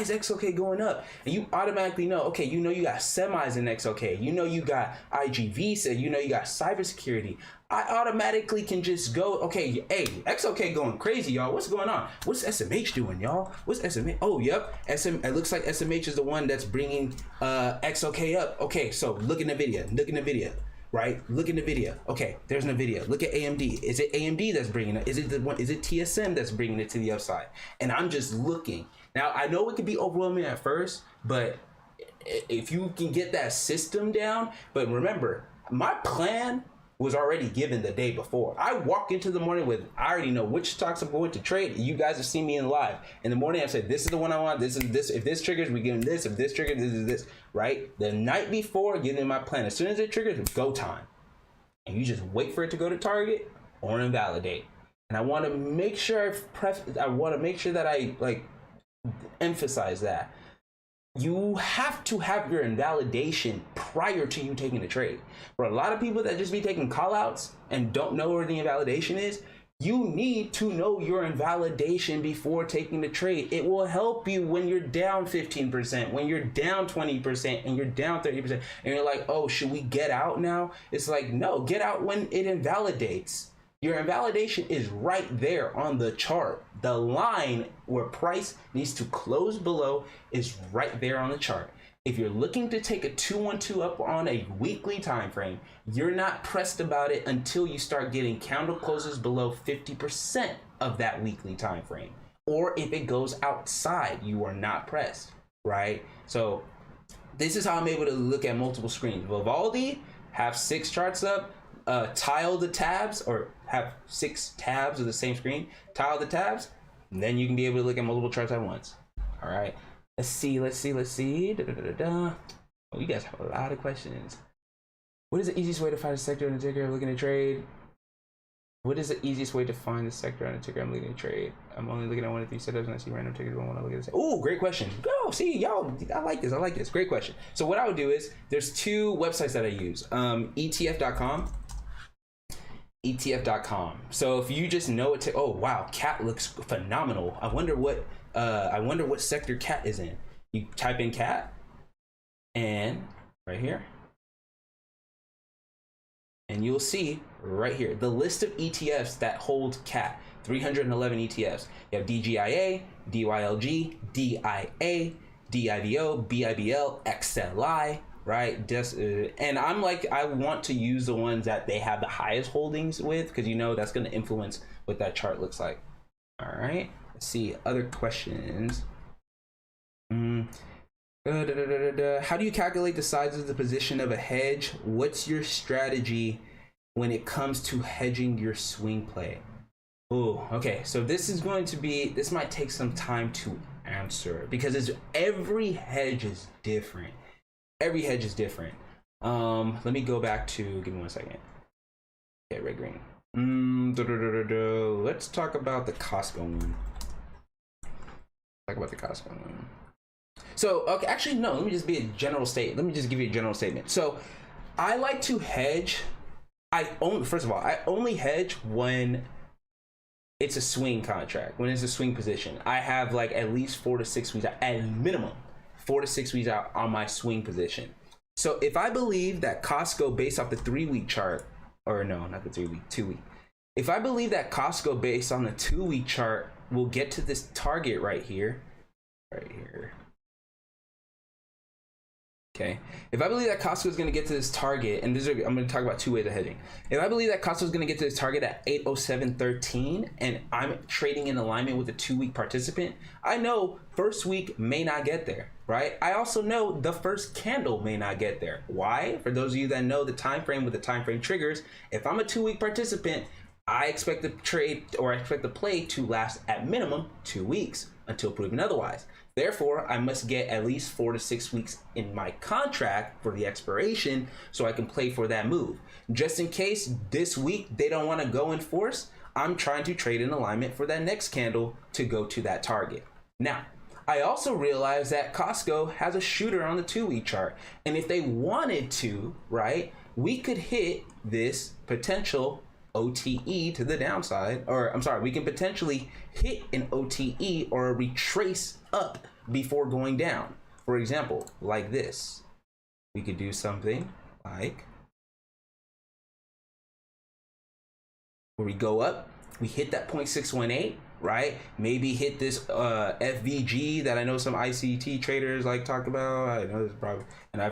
is XOK going up? And you automatically know, okay, you know you got semis in XOK, you know you got IGV, so you know you got cybersecurity. I automatically can just go, okay, hey, XOK going crazy, y'all. What's going on? What's SMH doing, y'all? What's SMH? Oh, yep. It looks like SMH is the one that's bringing XOK up. Okay, so look in the video. Right? Look in the video. Okay, there's no video. Look at AMD. Is it AMD that's bringing it? Is it TSM that's bringing it to the upside? And I'm just looking. Now, I know it could be overwhelming at first, but if you can get that system down, but remember, my plan was already given the day before. I walk into the morning with, I already know which stocks I'm going to trade. You guys have seen me in live. In the morning, I said, this is the one I want. This is this. If this triggers, we give them this. If this triggers, this is this, right? The night before, give them my plan. As soon as it triggers, it's go time. And you just wait for it to go to target or invalidate. And I want to make sure that I emphasize that. You have to have your invalidation prior to you taking the trade. For a lot of people that just be taking call outs and don't know where the invalidation is, you need to know your invalidation before taking the trade. It will help you when you're down 15%, when you're down 20%, and you're down 30%, and you're like, oh, should we get out now? It's like, no, get out when it invalidates. Your invalidation is right there on the chart. The line where price needs to close below is right there on the chart. If you're looking to take a 212 up on a weekly time frame, you're not pressed about it until you start getting candle closes below 50% of that weekly time frame. Or if it goes outside, you are not pressed, right? So this is how I'm able to look at multiple screens. Vivaldi, have 6 charts up, tile the tabs, or have 6 tabs of the same screen, tile the tabs, and then you can be able to look at multiple charts at once. All right, let's see. Oh, you guys have a lot of questions. What is the easiest way to find a sector in a ticker looking to trade? What is the easiest way to find the sector on a ticker I'm leading a trade? I'm only looking at 1 to 3 setups and I see random tickers when I look at this. Oh, great question. Go see y'all. I like this. Great question. So what I would do is there's 2 websites that I use. ETF.com. ETF.com. So if you just know it, oh wow, cat looks phenomenal. I wonder what sector cat is in. You type in cat, and right here. And you'll see right here the list of ETFs that hold CAT. 311 ETFs. You have DGIA, DYLG, DIA, DIVO, BIBL, XLI, right? And I'm like, I want to use the ones that they have the highest holdings with, because you know that's going to influence what that chart looks like. All right. Let's see other questions. How do you calculate the size of the position of a hedge? What's your strategy when it comes to hedging your swing play? Oh, okay. So this might take some time to answer because every hedge is different. Every hedge is different. Let me go back to, give me 1 second. Okay, red, green. Let's talk about the Costco one. So, okay, actually, no, let me just give you a general statement. So, I like to hedge. First of all, I only hedge when it's a swing contract, when it's a swing position. I have like at least 4 to 6 weeks out, at minimum, 4 to 6 weeks out on my swing position. So, if I believe that Costco, based off the 3-week chart, or no, not the 3-week, 2-week. If I believe that Costco, based on the 2-week chart, will get to this target right here. Okay, if I believe that Costco is going to get to this target, and I'm going to talk about 2 ways of hedging. If I believe that Costco is going to get to this target at 807.13, and I'm trading in alignment with a 2-week participant, I know first week may not get there, right? I also know the first candle may not get there. Why? For those of you that know the time frame with the time frame triggers, if I'm a 2-week participant, I expect the trade, or I expect the play to last at minimum 2 weeks until proven otherwise. Therefore, I must get at least 4 to 6 weeks in my contract for the expiration so I can play for that move. Just in case this week they don't want to go in force, I'm trying to trade in alignment for that next candle to go to that target. Now, I also realize that Costco has a shooter on the 2-week chart. And if they wanted to, right, we could hit this potential OTE to the downside, or I'm sorry, we can potentially hit an OTE or a retrace up before going down. For example, like this, we could do something like where we go up, we hit that 0.618, right? Maybe hit this FVG that I know some ICT traders like talk about. I know this probably, and I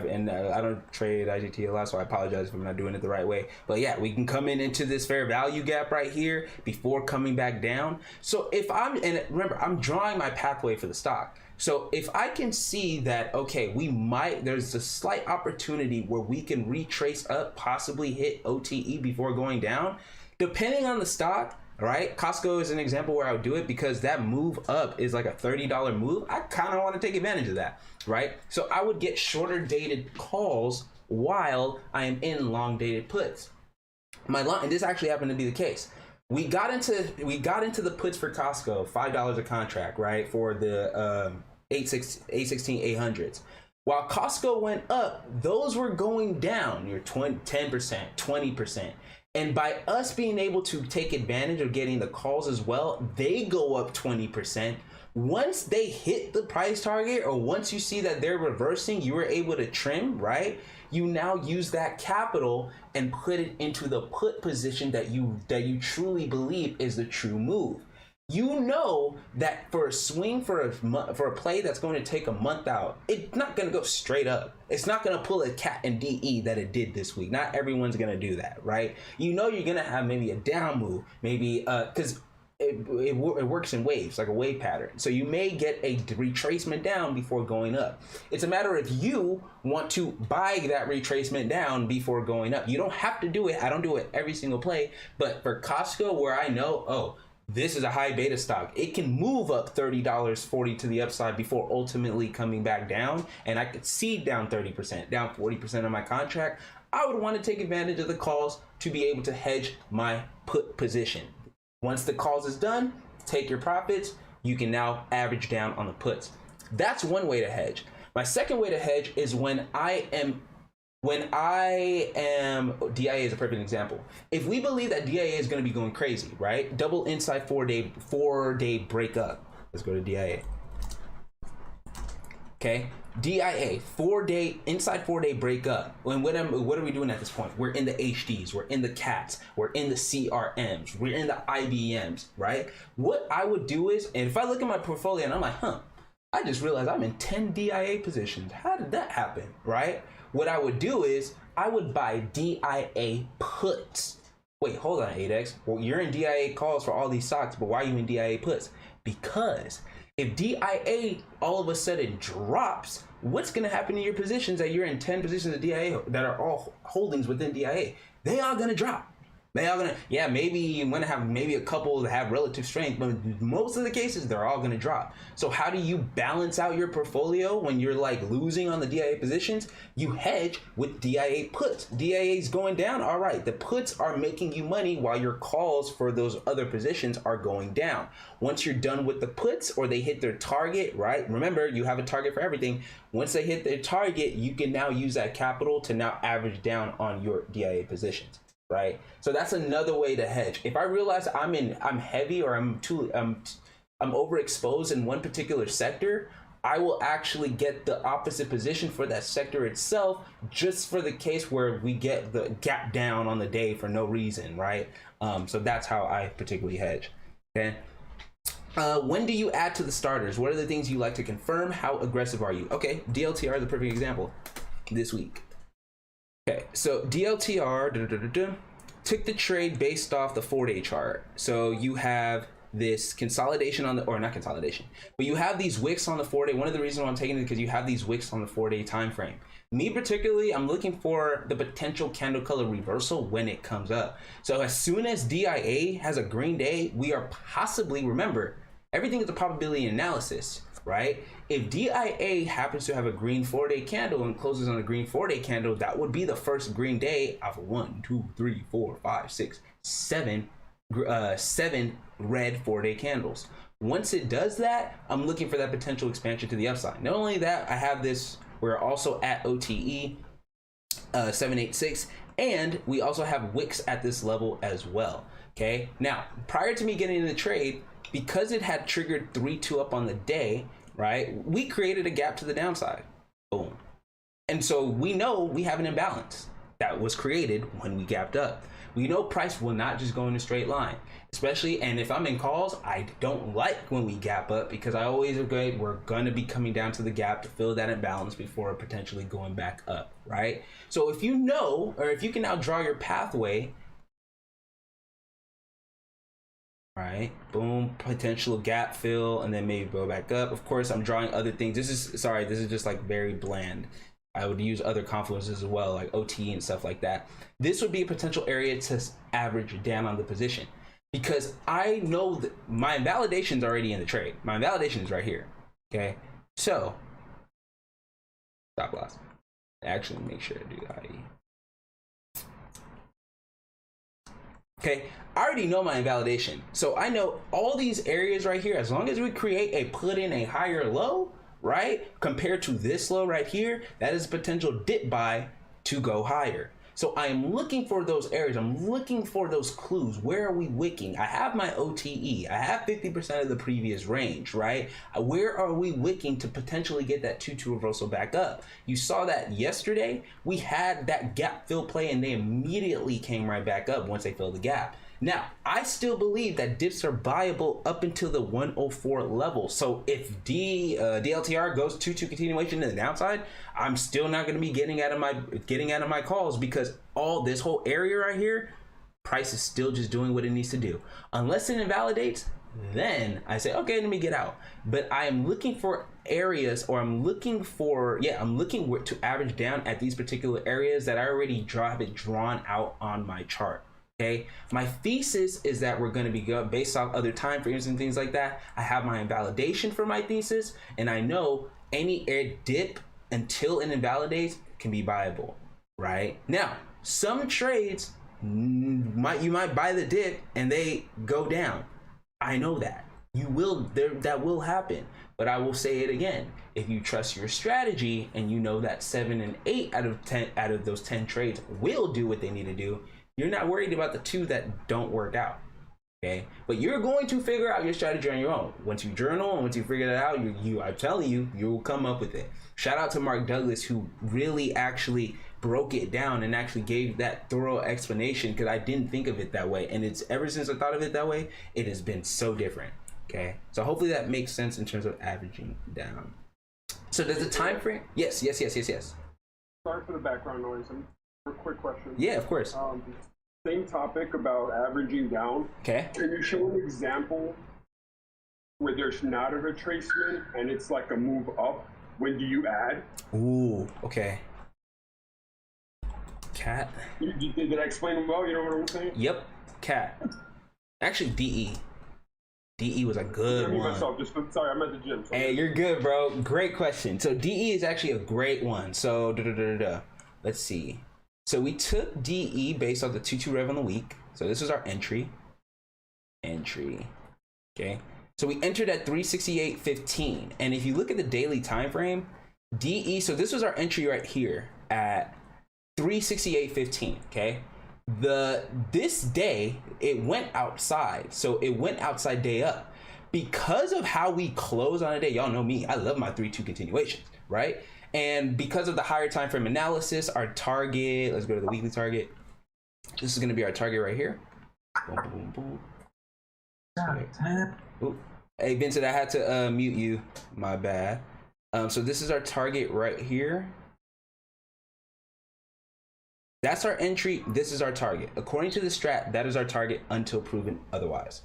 don't trade ICT a lot, so I apologize if I'm not doing it the right way. But yeah, we can come into this fair value gap right here before coming back down. So if and remember, I'm drawing my pathway for the stock. So if I can see that, okay, there's a slight opportunity where we can retrace up, possibly hit OTE before going down, depending on the stock. Right, Costco is an example where I would do it because that move up is like a $30 move. I kind of want to take advantage of that, right? So I would get shorter dated calls while I am in long dated puts. And this actually happened to be the case. We got into the puts for Costco, $5 a contract, right, for the 816 800s. While Costco went up, those were going down. You're 10%, 20%. And by us being able to take advantage of getting the calls as well, they go up 20. Once they hit the price target, or once you see that they're reversing, you were able to trim, right? You now use that capital and put it into the put position that you truly believe is the true move. You know that for a swing, for a play that's going to take a month out, it's not going to go straight up. It's not going to pull a cat and DE that it did this week. Not everyone's going to do that, right? You know you're going to have maybe a down move, maybe because it works in waves, like a wave pattern. So you may get a retracement down before going up. It's a matter if you want to buy that retracement down before going up. You don't have to do it. I don't do it every single play. But for Costco, where I know, oh, this is a high beta stock, it can move up $30, 40 to the upside before ultimately coming back down. And I could see down 30%, down 40% on my contract. I would want to take advantage of the calls to be able to hedge my put position. Once the calls is done, take your profits. You can now average down on the puts. That's one way to hedge. My second way to hedge is when I am DIA is a perfect example. If we believe that DIA is going to be going crazy, right? Double inside 4-day breakup. Let's go to DIA. Okay, DIA, 4-day, inside 4-day breakup. And what are we doing at this point? We're in the HDs, we're in the CATs, we're in the CRMs, we're in the IBMs, right? What I would do is, and if I look at my portfolio and I'm like, I just realized I'm in 10 DIA positions. How did that happen, right? What I would do is I would buy DIA puts. Wait, hold on, ADEX. Well, you're in DIA calls for all these stocks, but why are you in DIA puts? Because if DIA all of a sudden drops, what's going to happen to your positions that you're in 10 positions of DIA that are all holdings within DIA? They are going to drop. They are going to, yeah, maybe you're going to have maybe a couple that have relative strength, but most of the cases, they're all going to drop. So how do you balance out your portfolio when you're like losing on the DIA positions? You hedge with DIA puts. DIA is going down. All right. The puts are making you money while your calls for those other positions are going down. Once you're done with the puts or they hit their target, right? Remember, you have a target for everything. Once they hit their target, you can now use that capital to now average down on your DIA positions. Right, so that's another way to hedge. If I realize I'm heavy or I'm overexposed in one particular sector, I will actually get the opposite position for that sector itself, just for the case where we get the gap down on the day for no reason, right? So that's how I particularly hedge. Okay. When do you add to the starters? What are the things you like to confirm? How aggressive are you? Okay, DLTR is a perfect example this week. Okay, so DLTR took the trade based off the 4-day chart. So you have this consolidation on the, or not consolidation, but you have these wicks on the 4-day. One of the reasons why I'm taking it is because you have these wicks on the 4-day time frame. Me particularly, I'm looking for the potential candle color reversal when it comes up. So as soon as DIA has a green day, we are possibly, remember, everything is a probability analysis, right? If DIA happens to have a green 4-day candle and closes on a green 4-day candle, that would be the first green day of 1, 2, 3, 4, 5, 6, 7 red 4-day candles. Once it does that, I'm looking for that potential expansion to the upside. Not only that, I have this, we're also at OTE 786, and we also have wicks at this level as well. Okay, now prior to me getting in the trade, because it had triggered 3-2 up on the day, right, we created a gap to the downside. Boom. And so we know we have an imbalance that was created when we gapped up. We know price will not just go in a straight line, especially, and if I'm in calls, I don't like when we gap up because I always agree we're going to be coming down to the gap to fill that imbalance before potentially going back up, right? So if you know, or if you can now draw your pathway, right, boom, potential gap fill, and then maybe go back up. Of course, I'm drawing other things. This is just like very bland. I would use other confluences as well, like OT and stuff like that. This would be a potential area to average down on the position because I know that my invalidation is already in the trade. My invalidation is right here. Okay, so stop loss. Actually, make sure to do IE. Okay, I already know my invalidation. So I know all these areas right here, as long as we create a put in a higher low, right, compared to this low right here, that is a potential dip buy to go higher. So I am looking for those areas. I'm looking for those clues. Where are we wicking? I have my OTE. I have 50% of the previous range, right? Where are we wicking to potentially get that 2-2 reversal back up? You saw that yesterday. We had that gap fill play and they immediately came right back up once they filled the gap. Now, I still believe that dips are buyable up until the 104 level. So if DLTR goes 2-2 continuation to the downside, I'm still not going to be getting out of my calls because all this whole area right here, price is still just doing what it needs to do. Unless it invalidates, then I say, okay, let me get out. But I am looking for areas, or I'm looking to average down at these particular areas that I already have it drawn out on my chart. Okay, my thesis is that we're going to be based off other time frames and things like that. I have my invalidation for my thesis, and I know any air dip until it invalidates can be viable. right? Now, some trades you might buy the dip and they go down. I know that. That will happen. But I will say it again. If you trust your strategy and you know that 7 and 8 out of those 10 trades will do what they need to do, you're not worried about the 2 that don't work out. Okay, but you're going to figure out your strategy on your own. Once you journal and once you figure that out, I'm telling you, you will come up with it. Shout out to Mark Douglas, who really actually broke it down and actually gave that thorough explanation, because I didn't think of it that way. And it's ever since I thought of it that way, it has been so different. Okay, so hopefully that makes sense in terms of averaging down. So does the time frame? Yes. Sorry for the background noise. A quick question. Yeah, of course. Same topic about averaging down. Okay. Can you show an example where there's not a retracement and it's like a move up? When do you add? Ooh, okay. Cat. Did I explain it well? You know what I'm saying? Yep, cat. Actually, DE. DE was a good one. Sorry, I'm at the gym. Hey, you're good, bro. Great question. So DE is actually a great one. So let's see. So we took DE based on the 2-2 rev on the week. So this is our entry. Okay. So we entered at 368.15. And if you look at the daily time frame, DE, so this was our entry right here at 368.15. Okay. This day it went outside. So it went outside day up. Because of how we close on a day, y'all know me, I love my 3-2 continuations, right? And because of the higher time frame analysis, our target, let's go to the weekly target. This is going to be our target right here. Boom, boom, boom. Ooh. Hey, Vincent, I had to mute you. My bad. So this is our target right here. That's our entry. This is our target. According to the strat, that is our target until proven otherwise.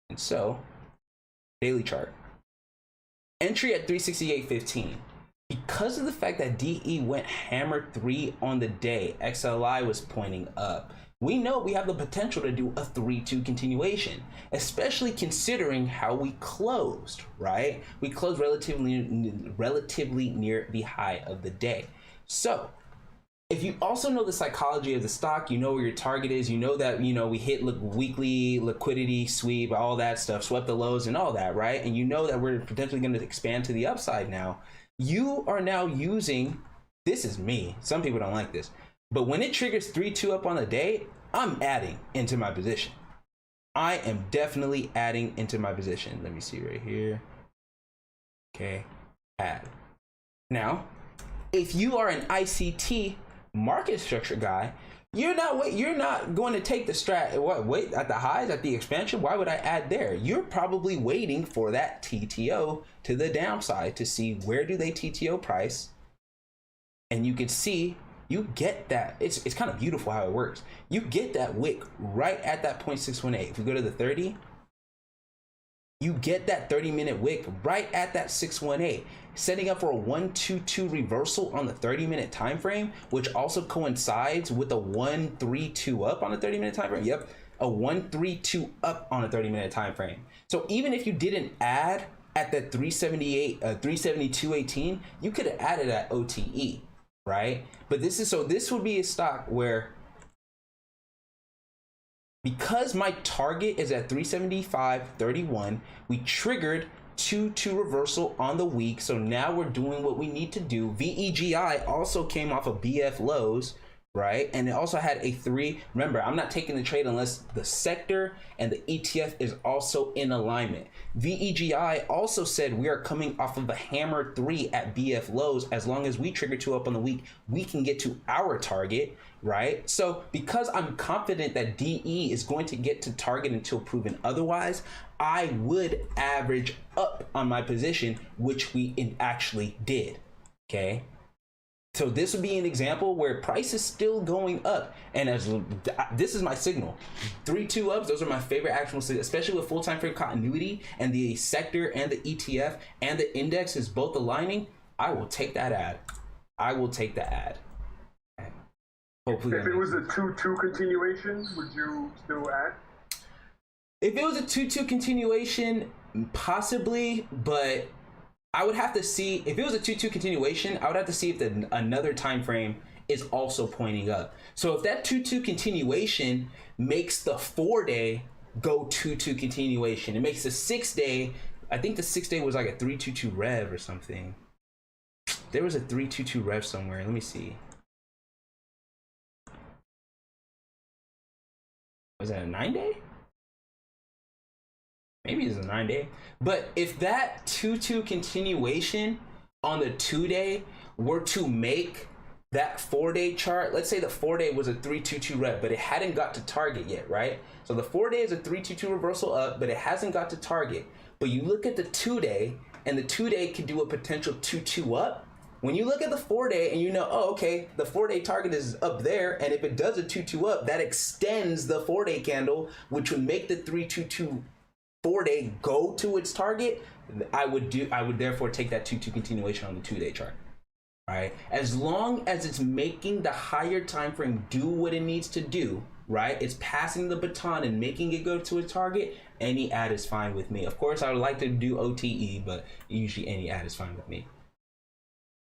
And so, daily chart. Entry at 368.15. Because of the fact that DE went hammer 3 on the day, XLI was pointing up. We know we have the potential to do a 3-2 continuation, especially considering how we closed, right? We closed relatively near the high of the day. So, if you also know the psychology of the stock, you know where your target is, you know that, we hit weekly liquidity sweep, all that stuff, swept the lows and all that, right? And you know that we're potentially going to expand to the upside now. You are now using, this is me, some people don't like this, but when it triggers 3-2 up on the day, I'm adding into my position. I am definitely adding into my position. Let me see right here. Okay, add. Now, if you are an ICT market structure guy, you're not going to take the strat, wait at the highs, at the expansion. Why would I add there? You're probably waiting for that TTO to the downside to see where do they TTO price, and you can see you get that. It's kind of beautiful how it works. You get that wick right at that 0.618. If we go to the 30, you get that 30-minute wick right at that 618, setting up for a 1-2-2 reversal on the 30-minute time frame, which also coincides with a 1-3-2 up on the 30-minute time frame. Yep, a 1-3-2 up on a 30-minute time frame. So even if you didn't add at that 372.18, you could have added at OTE, right? But this would be a stock where, because my target is at 375.31, we triggered 2-2 reversal on the week. So now we're doing what we need to do. VEGI also came off of BF lows, right? And it also had a 3. Remember, I'm not taking the trade unless the sector and the ETF is also in alignment. VEGI also said we are coming off of a hammer 3 at BF lows. As long as we trigger 2 up on the week, we can get to our target, right? So because I'm confident that DE is going to get to target until proven otherwise, I would average up on my position, which we actually did, okay? So this would be an example where price is still going up, and this is my signal. 3-2 ups, those are my favorite actual signals, especially with full time frame continuity and the sector and the ETF and the index is both aligning. I will take that ad. I will take the ad. Hopefully, if it was a 2-2 continuation, would you still add? If it was a 2-2 continuation, possibly, but I would have to see if it was a 2-2 continuation. I would have to see if another time frame is also pointing up. So if that 2-2 continuation makes the 4-day go 2-2 continuation, it makes the 6-day. I think the 6-day was like a 3-2-2 rev or something. There was a 3-2-2 rev somewhere. Let me see. Was that a 9-day? Maybe it's a 9-day. But if that 2-2 continuation on the 2-day were to make that 4-day chart, let's say the 4-day was a 3-2-2 rev, but it hadn't got to target yet, right? So the 4-day is a 3-2-2 reversal up, but it hasn't got to target. But you look at the 2-day, and the 2-day could do a potential 2-2 up. When you look at the 4-day and you know, oh, okay, the 4-day target is up there, and if it does a 2-2 up, that extends the 4-day candle, which would make the 3-2-2 4-day go to its target. I would therefore take that 2-2 continuation on the 2-day chart. Right? As long as it's making the higher time frame do what it needs to do, right? It's passing the baton and making it go to a target. Any ad is fine with me. Of course, I would like to do OTE, but usually any ad is fine with me.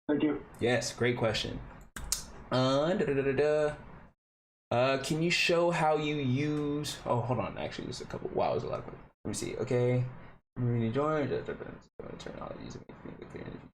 Thank you. Yes, great question. Can you show how you use? Oh, hold on. Actually, there's a couple. Wow, there's a lot of questions. Let me see. Okay. Really join terminologies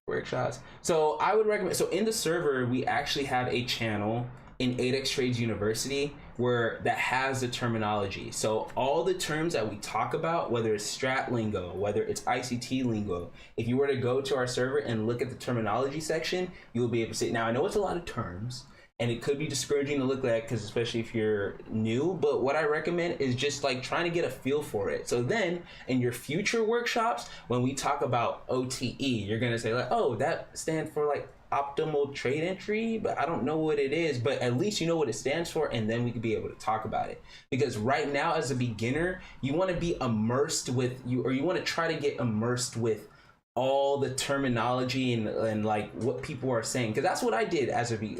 workshops. So I would recommend. So in the server, we actually have a channel in AdexTrades University where that has the terminology. So all the terms that we talk about, whether it's strat lingo, whether it's ICT lingo, if you were to go to our server and look at the terminology section, you'll be able to see. Now I know it's a lot of terms, and it could be discouraging to look at, because especially if you're new, but what I recommend is just like trying to get a feel for it. So then in your future workshops, when we talk about OTE, you're gonna say like, oh, that stands for like optimal trade entry, but I don't know what it is, but at least you know what it stands for, and then we could be able to talk about it. Because right now as a beginner, you wanna be immersed with you, or you wanna try to get immersed with all the terminology and like what people are saying, because that's what I did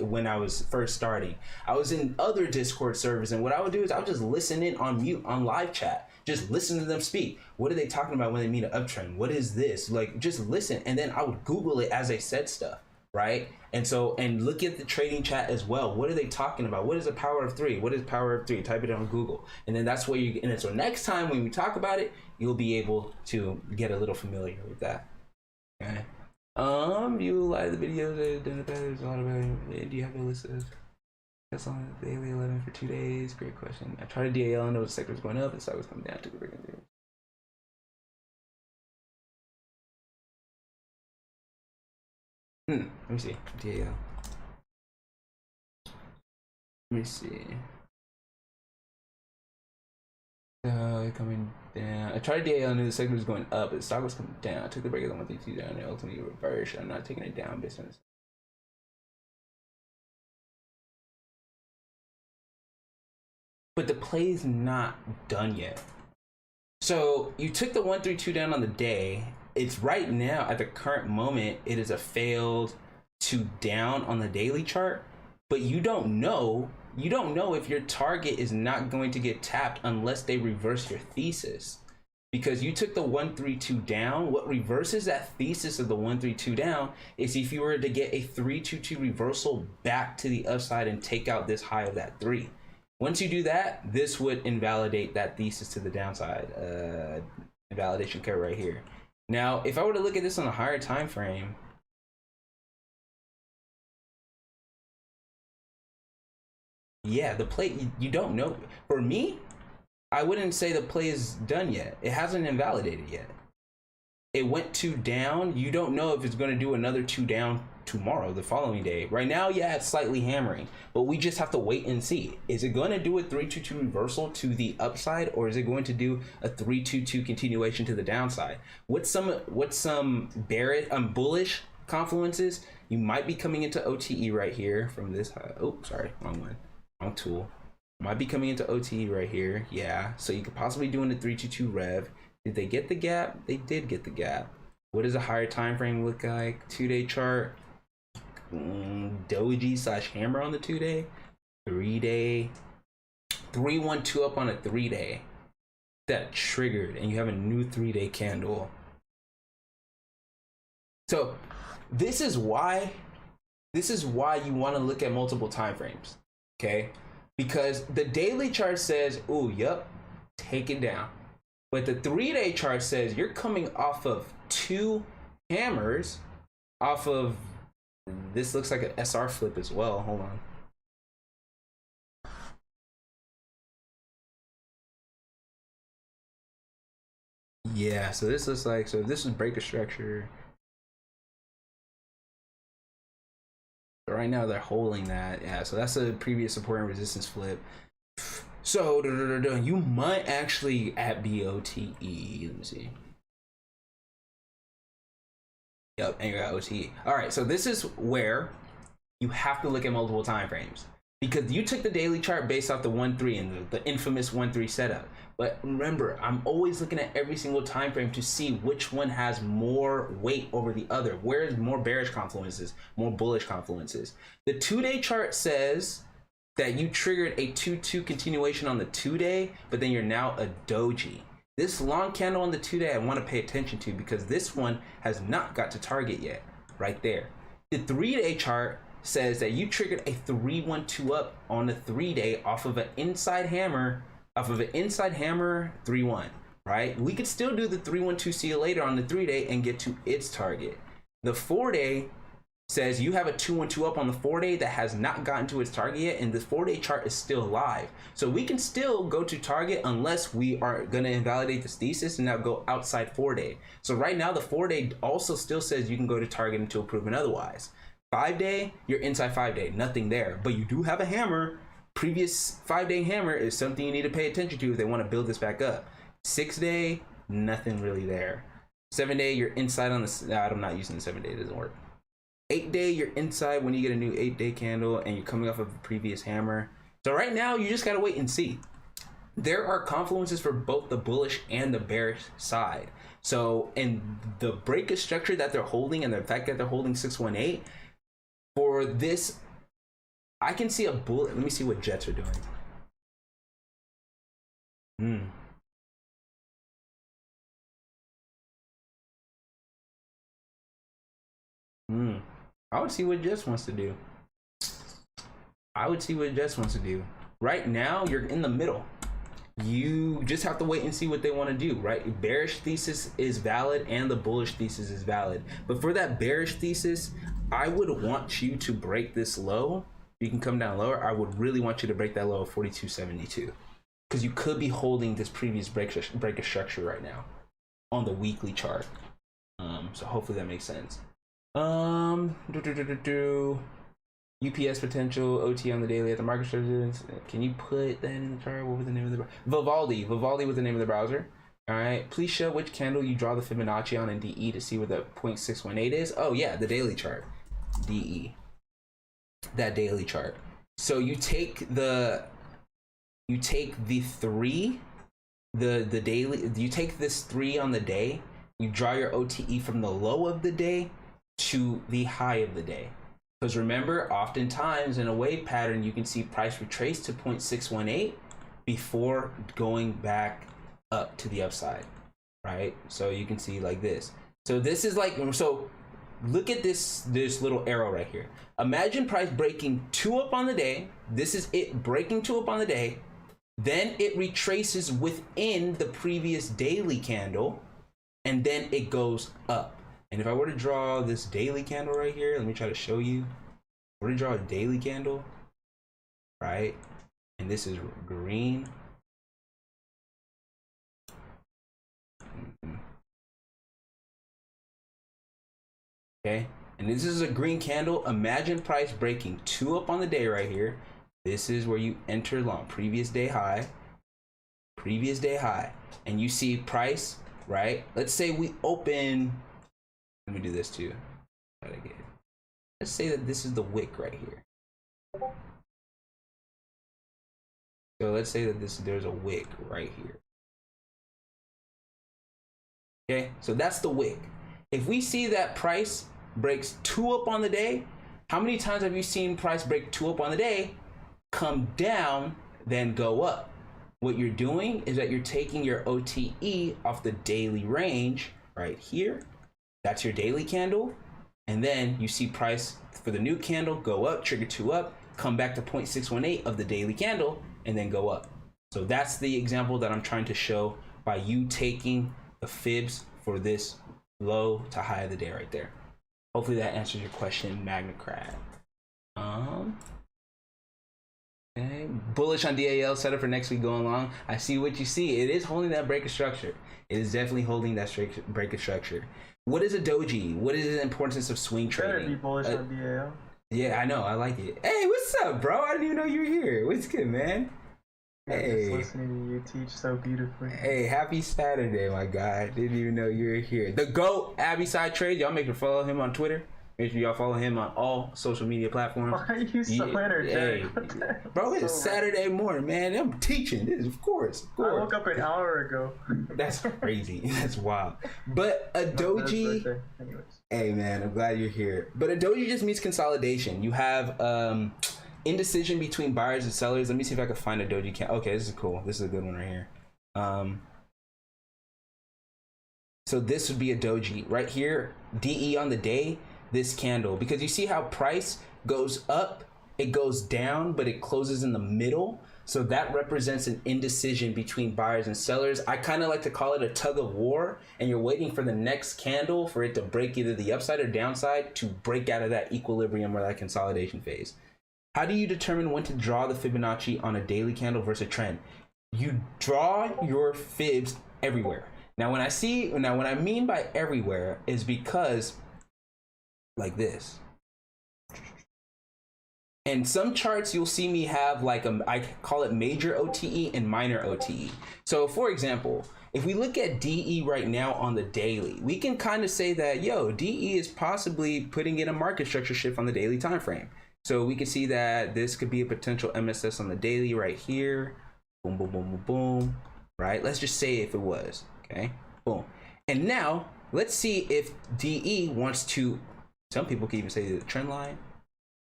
when I was first starting. I was in other Discord servers, and what I would do is I would just listen in on mute on live chat, just listen to them speak. What are they talking about when they mean an uptrend? What is this? Like, just listen, and then I would Google it as they said stuff, right? And look at the trading chat as well. What are they talking about? What is a power of 3? What is power of 3? Type it on Google, and then that's where you. And then so next time when we talk about it, you'll be able to get a little familiar with that. Okay. You like the videos there's a lot about it. Do you have a list of that's on the daily 11 for 2 days? Great question. I tried a DAL and the sector was going up, the stock was coming down to the break. Let me see. DAL. Let me see. Coming down. I tried DAL and the sector was going up, but the stock was coming down. I took the break of the 132 down and ultimately reversed. I'm not taking it down based on this. But the play is not done yet. So you took the 132 down on the day. It's right now at the current moment, it is a failed to down on the daily chart, but you don't know if your target is not going to get tapped unless they reverse your thesis. Because you took the 132 down, what reverses that thesis of the 132 down is if you were to get a 322 reversal back to the upside and take out this high of that 3. Once you do that, this would invalidate that thesis to the downside. Invalidation curve right here. Now, if I were to look at this on a higher time frame, yeah, the play, you don't know. For me, I wouldn't say the play is done yet. It hasn't invalidated yet. It went 2 down. You don't know if it's going to do another 2 down tomorrow, the following day. Right now, yeah, it's slightly hammering, but we just have to wait and see. Is it going to do a 322 reversal to the upside, or is it going to do a 322 continuation to the downside? What's some bearish, bullish confluences? You might be coming into OTE right here from this high. Oh, sorry, wrong one. Wrong tool. Might be coming into OTE right here. Yeah, so you could possibly do in the 322 rev. Did they get the gap? They did get the gap. What does a higher time frame look like? 2-day chart. Doji / hammer on the 2-day. 3-day. 312 up on a 3-day. That triggered, and you have a new 3-day candle. So this is why you want to look at multiple time frames, okay? Because the daily chart says, oh, yep, take it down. But the 3-day chart says you're coming off of 2 hammers off of, this looks like an SR flip as well. Hold on. Yeah, so this looks like, so this is breaker structure. So right now they're holding that. Yeah, so that's a previous support and resistance flip. So you might actually at BOTE. Let me see. Yep, and you're at OTE. All right, so this is where you have to look at multiple time frames, because you took the daily chart based off the 1-3 and the infamous 1-3 setup. But remember, I'm always looking at every single time frame to see which one has more weight over the other. Where is more bearish confluences, more bullish confluences? The 2-day chart says that you triggered a 2-2 continuation on the 2-day, but then you're now a doji. This long candle on the 2-day I want to pay attention to, because this one has not got to target yet, right there. The 3-day chart says that you triggered a 3-1-2 up on the 3-day off of an inside hammer, 3-1, right? We could still do the 3-1-2 see you later on the 3-day and get to its target. The 4-day says you have a 2-1-2 up on the 4-day that has not gotten to its target yet, and the 4-day chart is still live. So we can still go to target unless we are gonna invalidate this thesis and now go outside 4-day. So right now the 4-day also still says you can go to target until proven otherwise. 5-day, you're inside 5-day, nothing there, but you do have a hammer. Previous 5-day hammer is something you need to pay attention to if they want to build this back up. 6-day, nothing really there. 7-day, you're inside on the, I'm not using the 7-day, it doesn't work. 8-day, you're inside when you get a new 8-day candle and you're coming off of a previous hammer. So right now, you just gotta wait and see. There are confluences for both the bullish and the bearish side. So in the breakage structure that they're holding and the fact that they're holding 618, for this, I can see a bullet. Let me see what jets are doing. I would see what Jets wants to do. Right now, you're in the middle. You just have to wait and see what they want to do, right? Bearish thesis is valid and the bullish thesis is valid. But for that bearish thesis, I would want you to break this low. You can come down lower. I would really want you to break that low of 42.72, because you could be holding this previous breaker structure right now on the weekly chart. So hopefully that makes sense. UPS potential, OT on the daily at the market structure. Can you put that in the chart? What was the name of the Vivaldi was the name of the browser. All right, please show which candle you draw the Fibonacci on in DE to see where the 0.618 is. Oh yeah, the daily chart, DE, that daily chart. So you take the 3, the daily, you take this 3 on the day, you draw your OTE from the low of the day to the high of the day. Because remember, oftentimes in a wave pattern, you can see price retrace to 0.618 before going back up to the upside, right? So you can see like this. So this is like, so look at this little arrow right here. Imagine price breaking 2 up on the day. This is it breaking 2 up on the day. Then it retraces within the previous daily candle, and then it goes up. And if I were to draw this daily candle right here, let me try to show you. I were to draw a daily candle, right? And this is green. Okay, and this is a green candle. Imagine price breaking 2 up on the day right here. This is where you enter long, previous day high, and you see price, right? Let's say we open, let me do this too. Let's say that this is the wick right here. So let's say that there's a wick right here. Okay, so that's the wick. If we see that price breaks 2 up on the day, how many times have you seen price break 2 up on the day, come down, then go up? What you're doing is that you're taking your OTE off the daily range right here. That's your daily candle. And then you see price for the new candle go up, trigger 2 up, come back to 0.618 of the daily candle, and then go up. So that's the example that I'm trying to show by you taking the fibs for this low to high of the day right there. Hopefully that answers your question, Magnacrad. Okay. Bullish on DAL setup for next week going long. I see what you see. It is holding that break of structure. It is definitely holding that break of structure. What is a doji? What is the importance of swing trading? Better be bullish on DAL. Yeah, I know. I like it. Hey, what's up, bro? I didn't even know you were here. What's good, man? Hey. Just listening to you teach so beautifully. Hey, happy Saturday, my guy. Didn't even know you were here. The GOAT, AdexTrades. Y'all make sure to follow him on Twitter. Make sure y'all follow him on all social media platforms. Why are you so energetic? Hey, bro, it's Saturday morning, man. I'm teaching this, of course. I woke up an hour ago. That's crazy. That's wild. But a doji. Hey, man, I'm glad you're here. But a doji just means consolidation. You have indecision between buyers and sellers. Let me see if I can find a doji. Okay, this is cool. This is a good one right here. So this would be a doji right here. DE on the day. This candle, because you see how price goes up, it goes down, but it closes in the middle. So that represents an indecision between buyers and sellers. I kind of like to call it a tug of war, and you're waiting for the next candle for it to break either the upside or downside to break out of that equilibrium or that consolidation phase. How do you determine when to draw the Fibonacci on a daily candle versus a trend? You draw your fibs everywhere. Now when I mean by everywhere is because like this. And some charts you'll see me have like I call it major OTE and minor OTE. So for example, if we look at DE right now on the daily, we can kind of say that, yo, DE is possibly putting in a market structure shift on the daily time frame. So we can see that this could be a potential MSS on the daily right here. Boom, boom, boom, boom, boom. Right? Let's just say if it was, okay? Boom. And now let's see if DE wants to, some people can even say the trend line,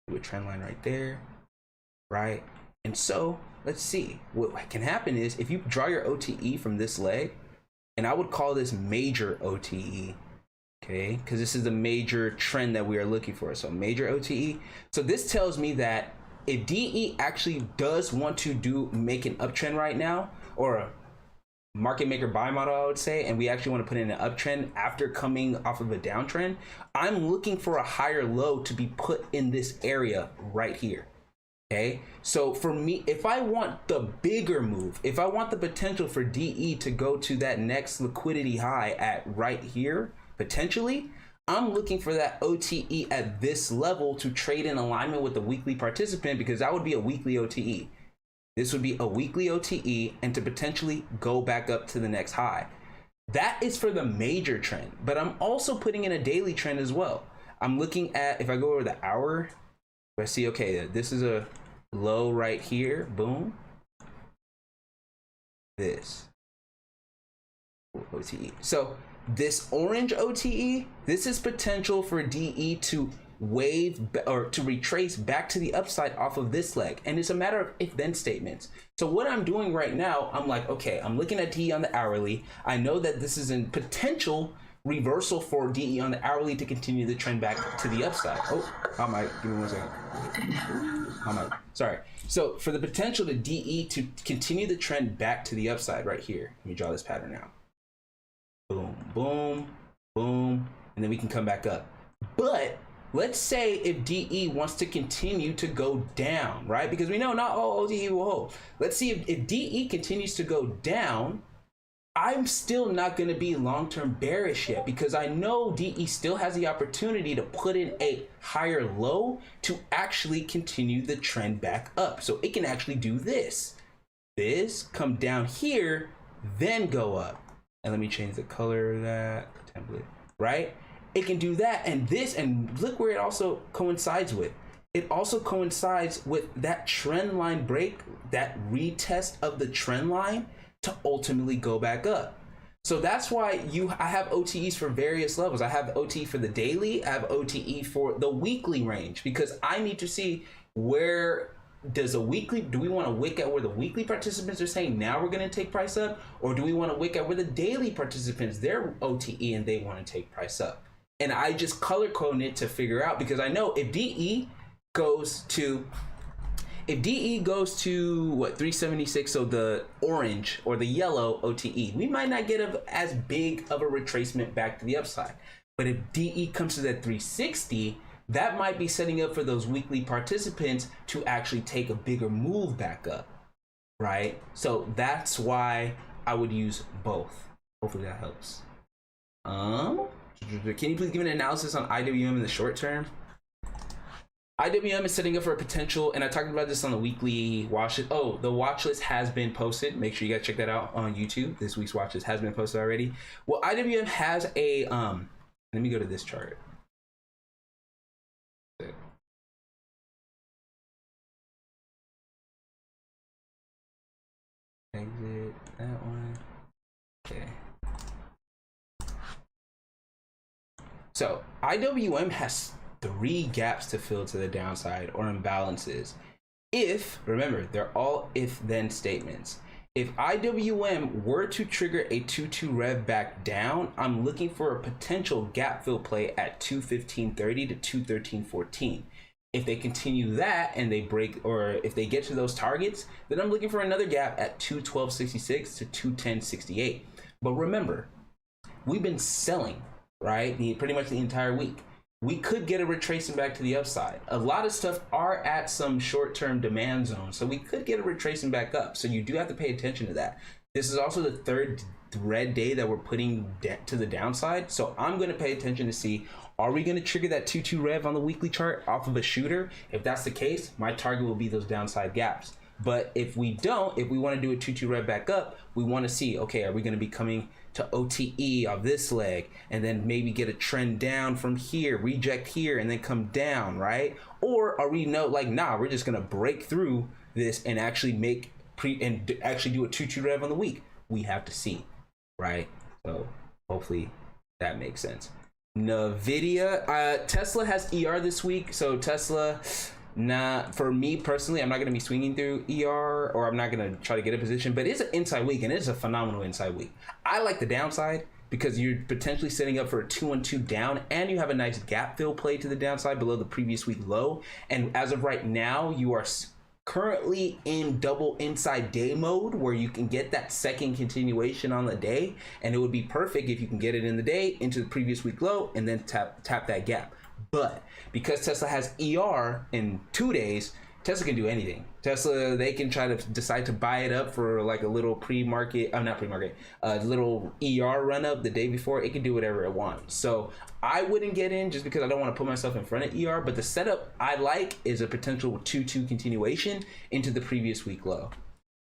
do a trend line right there, right? And so let's see what can happen is if you draw your OTE from this leg, and I would call this major OTE, okay? Because this is the major trend that we are looking for. So major OTE. So this tells me that if DE actually does want to make an uptrend right now, or a market maker buy model, I would say, and we actually want to put in an uptrend after coming off of a downtrend, I'm looking for a higher low to be put in this area right here. Okay, so for me, if I want the bigger move, if I want the potential for DE to go to that next liquidity high at right here, potentially, I'm looking for that OTE at this level to trade in alignment with the weekly participant, because that would be a weekly OTE. This would be a weekly OTE, and to potentially go back up to the next high. That is for the major trend, but I'm also putting in a daily trend as well. I'm looking at, if I go over the hour, I see, okay, this is a low right here, boom. This OTE. So this orange OTE, this is potential for DE to wave or to retrace back to the upside off of this leg, and it's a matter of if-then statements. So what I'm doing right now, I'm like, okay, I'm looking at DE on the hourly. I know that this is a potential reversal for DE on the hourly to continue the trend back to the upside. Oh, how am I? Give me 1 second. How am I? Sorry. So for the potential to DE to continue the trend back to the upside right here, let me draw this pattern now. Boom, boom, boom, and then we can come back up. But let's say if DE wants to continue to go down, right? Because we know not all OTE will hold. Let's see if DE continues to go down, I'm still not going to be long-term bearish yet, because I know DE still has the opportunity to put in a higher low to actually continue the trend back up. So it can actually do this, come down here, then go up. And let me change the color of that template, right? It can do that and this, and look where it also coincides with. It also coincides with that trend line break, that retest of the trend line to ultimately go back up. So that's why I have OTEs for various levels. I have OTE for the daily, I have OTE for the weekly range, because I need to see where does do we want to wick at where the weekly participants are saying now we're going to take price up, or do we want to wick at where the daily participants, their OTE, and they want to take price up? And I just color code it to figure out, because I know if DE goes to what, 376, so the orange or the yellow OTE, we might not get as big of a retracement back to the upside. But if DE comes to that 360, that might be setting up for those weekly participants to actually take a bigger move back up, right? So that's why I would use both. Hopefully that helps. Can you please give an analysis on IWM in the short term? IWM is setting up for a potential, and I talked about this on the weekly watch list. Oh, the watch list has been posted. Make sure you guys check that out on YouTube. This week's watch list has been posted already. Well, IWM has a let me go to this chart. Exit that one. Okay. So IWM has 3 gaps to fill to the downside, or imbalances. If, remember, they're all if-then statements. If IWM were to trigger a 2-2 rev back down, I'm looking for a potential gap fill play at 215.30 to 213.14. If they continue that and they break, or if they get to those targets, then I'm looking for another gap at 212.66 to 210.68. But remember, we've been selling, right? Pretty much the entire week. We could get a retracement back to the upside. A lot of stuff are at some short-term demand zone, so we could get a retracement back up. So you do have to pay attention to that. This is also the 3rd red day that we're putting to the downside. So I'm going to pay attention to see, are we going to trigger that 2-2 rev on the weekly chart off of a shooter? If that's the case, my target will be those downside gaps. But if we don't, if we want to do a 2-2 rev back up, we want to see, okay, are we going to be coming to OTE of this leg and then maybe get a trend down from here, reject here, and then come down, right? Or are we nah, we're just going to break through this and actually actually do a 2-2 rev on the week? We have to see, right? So hopefully that makes sense. Nvidia, Tesla has ER this week, so Tesla, for me personally, I'm not going to be swinging through ER, or I'm not going to try to get a position, but it's an inside week, and it's a phenomenal inside week. I like the downside because you're potentially setting up for a 2-1-2 down, and you have a nice gap fill play to the downside below the previous week low. And as of right now, you are currently in double inside day mode, where you can get that second continuation on the day, and it would be perfect if you can get it in the day into the previous week low and then tap that gap. But because Tesla has ER in 2 days, Tesla can do anything. Tesla, they can try to decide to buy it up for like a little little ER run up the day before. It can do whatever it wants. So I wouldn't get in just because I don't want to put myself in front of ER. But the setup I like is a potential 2-2 continuation into the previous week low.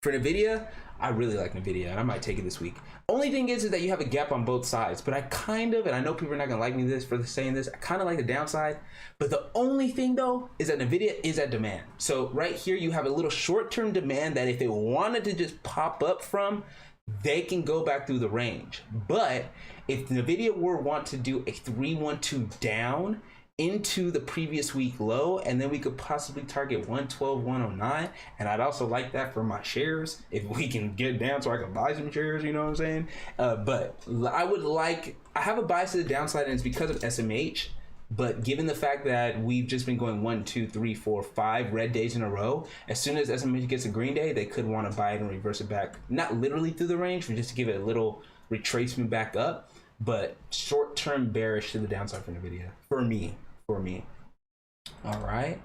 For Nvidia, I really like Nvidia, and I might take it this week. Only thing is that you have a gap on both sides, but and I know people are not gonna like me for saying this, I kind of like the downside. But the only thing though is that Nvidia is at demand. So right here you have a little short-term demand that if they wanted to just pop up from, they can go back through the range. But if Nvidia want to do a 3-1-2 down into the previous week low, and then we could possibly target 112, 109, and I'd also like that for my shares if we can get down so I can buy some shares, you know what I'm saying? But I have a bias to the downside, and it's because of SMH. But given the fact that we've just been going 1, 2, 3, 4, 5 red days in a row, as soon as SMH gets a green day, they could want to buy it and reverse it back, not literally through the range, but just to give it a little retracement back up. But short-term bearish to the downside for Nvidia, for me. All right,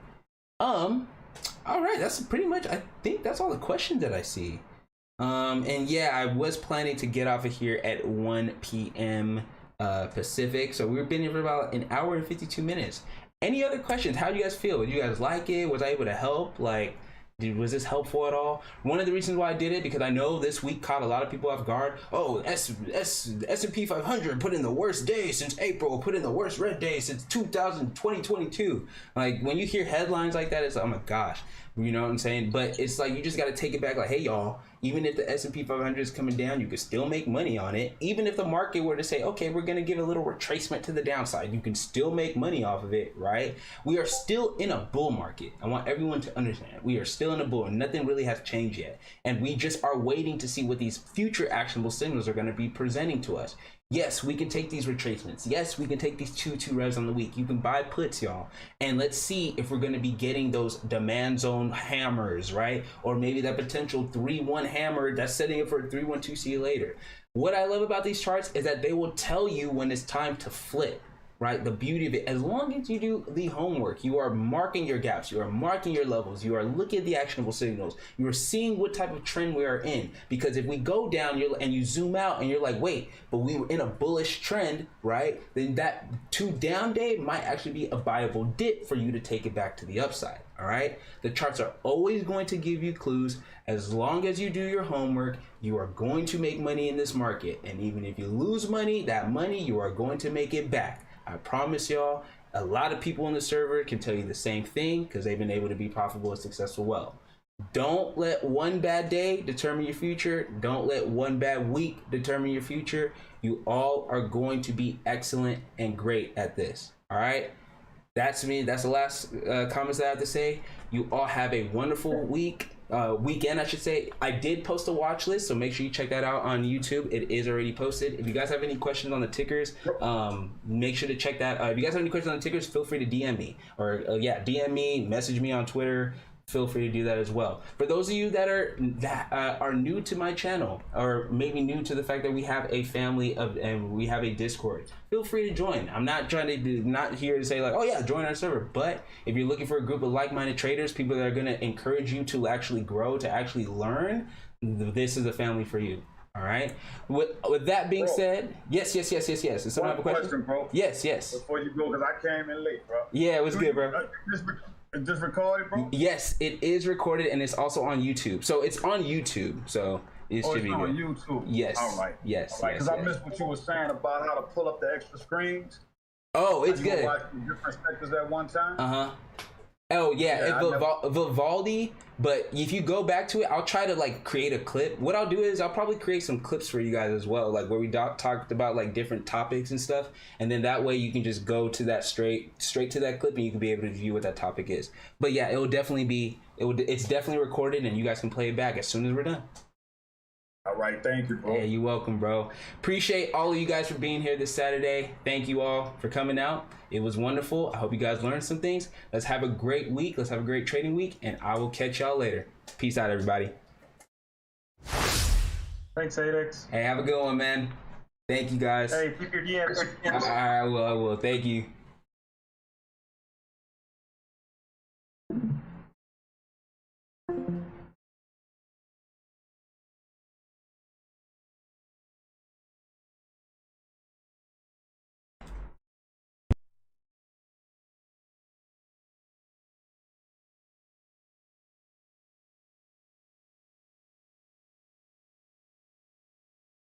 that's pretty much, I think that's all the questions that I see. And yeah, I was planning to get off of here at 1 p.m. Pacific, so we've been here for about an hour and 52 minutes. Any other questions? How do you guys feel? Did you guys like it? Was I able to help? Was this helpful at all? One of the reasons why I did it, because I know this week caught a lot of people off guard. Oh, S&P 500 put in the worst day since April, put in the worst red day since 2022. Like, when you hear headlines like that, it's, oh my gosh. You know what I'm saying? But it's like you just got to take it back. Like, hey, y'all, even if the S&P 500 is coming down, you can still make money on it. Even if the market were to say, okay, we're going to give a little retracement to the downside, you can still make money off of it, right? We are still in a bull market. I want everyone to understand. We are still in a bull. Nothing really has changed yet. And we just are waiting to see what these future actionable signals are going to be presenting to us. Yes, we can take these retracements. Yes, we can take these 2 revs on the week. You can buy puts, y'all. And let's see if we're going to be getting those demand zone hammers, right? Or maybe that potential 3-1 hammer that's setting it for a 3-1-2, see you later. What I love about these charts is that they will tell you when it's time to flip. Right? The beauty of it, as long as you do the homework, you are marking your gaps, you are marking your levels, you are looking at the actionable signals, you are seeing what type of trend we are in. Because if we go down and you zoom out and you're like, wait, but we were in a bullish trend, right? Then that 2 down day might actually be a viable dip for you to take it back to the upside. All right? The charts are always going to give you clues. As long as you do your homework, you are going to make money in this market. And even if you lose money, that money, you are going to make it back. I promise y'all, a lot of people on the server can tell you the same thing because they've been able to be profitable and successful well. Don't let one bad day determine your future. Don't let one bad week determine your future. You all are going to be excellent and great at this. All right? That's me. That's the last comments that I have to say. You all have a wonderful weekend, I should say. I did post a watch list, so make sure you check that out on YouTube. It is already posted. If you guys have any questions on the tickers, make sure to check that. If you guys have any questions on the tickers, feel free to DM me. Or DM me, message me on Twitter. Feel free to do that as well. For those of you that are new to my channel, or maybe new to the fact that we have a family and we have a Discord, feel free to join. I'm not trying to not here to say like, oh yeah, join our server. But if you're looking for a group of like-minded traders, people that are going to encourage you to actually grow, to actually learn, this is a family for you. All right. With that being said, yes. Does someone have a question? Bro. Yes. Before you go, because I came in late, bro. Yeah, it was good, bro. Just recorded, bro? Yes, it is recorded, and it's also on YouTube. So it's on YouTube, so it should be good. On YouTube? Yes. All right. Yes. Because I missed what you were saying about how to pull up the extra screens. Oh, it's good. You watch different sectors at one time? Uh-huh. Oh, yeah, Vivaldi, but if you go back to it, I'll try to like create a clip. What I'll do is I'll probably create some clips for you guys as well, like where we talked about like different topics and stuff, and then that way you can just go to that straight to that clip and you can be able to view what that topic is. But yeah, it's definitely recorded and you guys can play it back as soon as we're done. All right, thank you, bro. Yeah, you're welcome, bro. Appreciate all of you guys for being here this Saturday. Thank you all for coming out. It was wonderful. I hope you guys learned some things. Let's have a great week. Let's have a great trading week, and I will catch y'all later. Peace out, everybody. Thanks, Adex. Hey, have a good one, man. Thank you, guys. Hey, keep your DMs. I will. Thank you.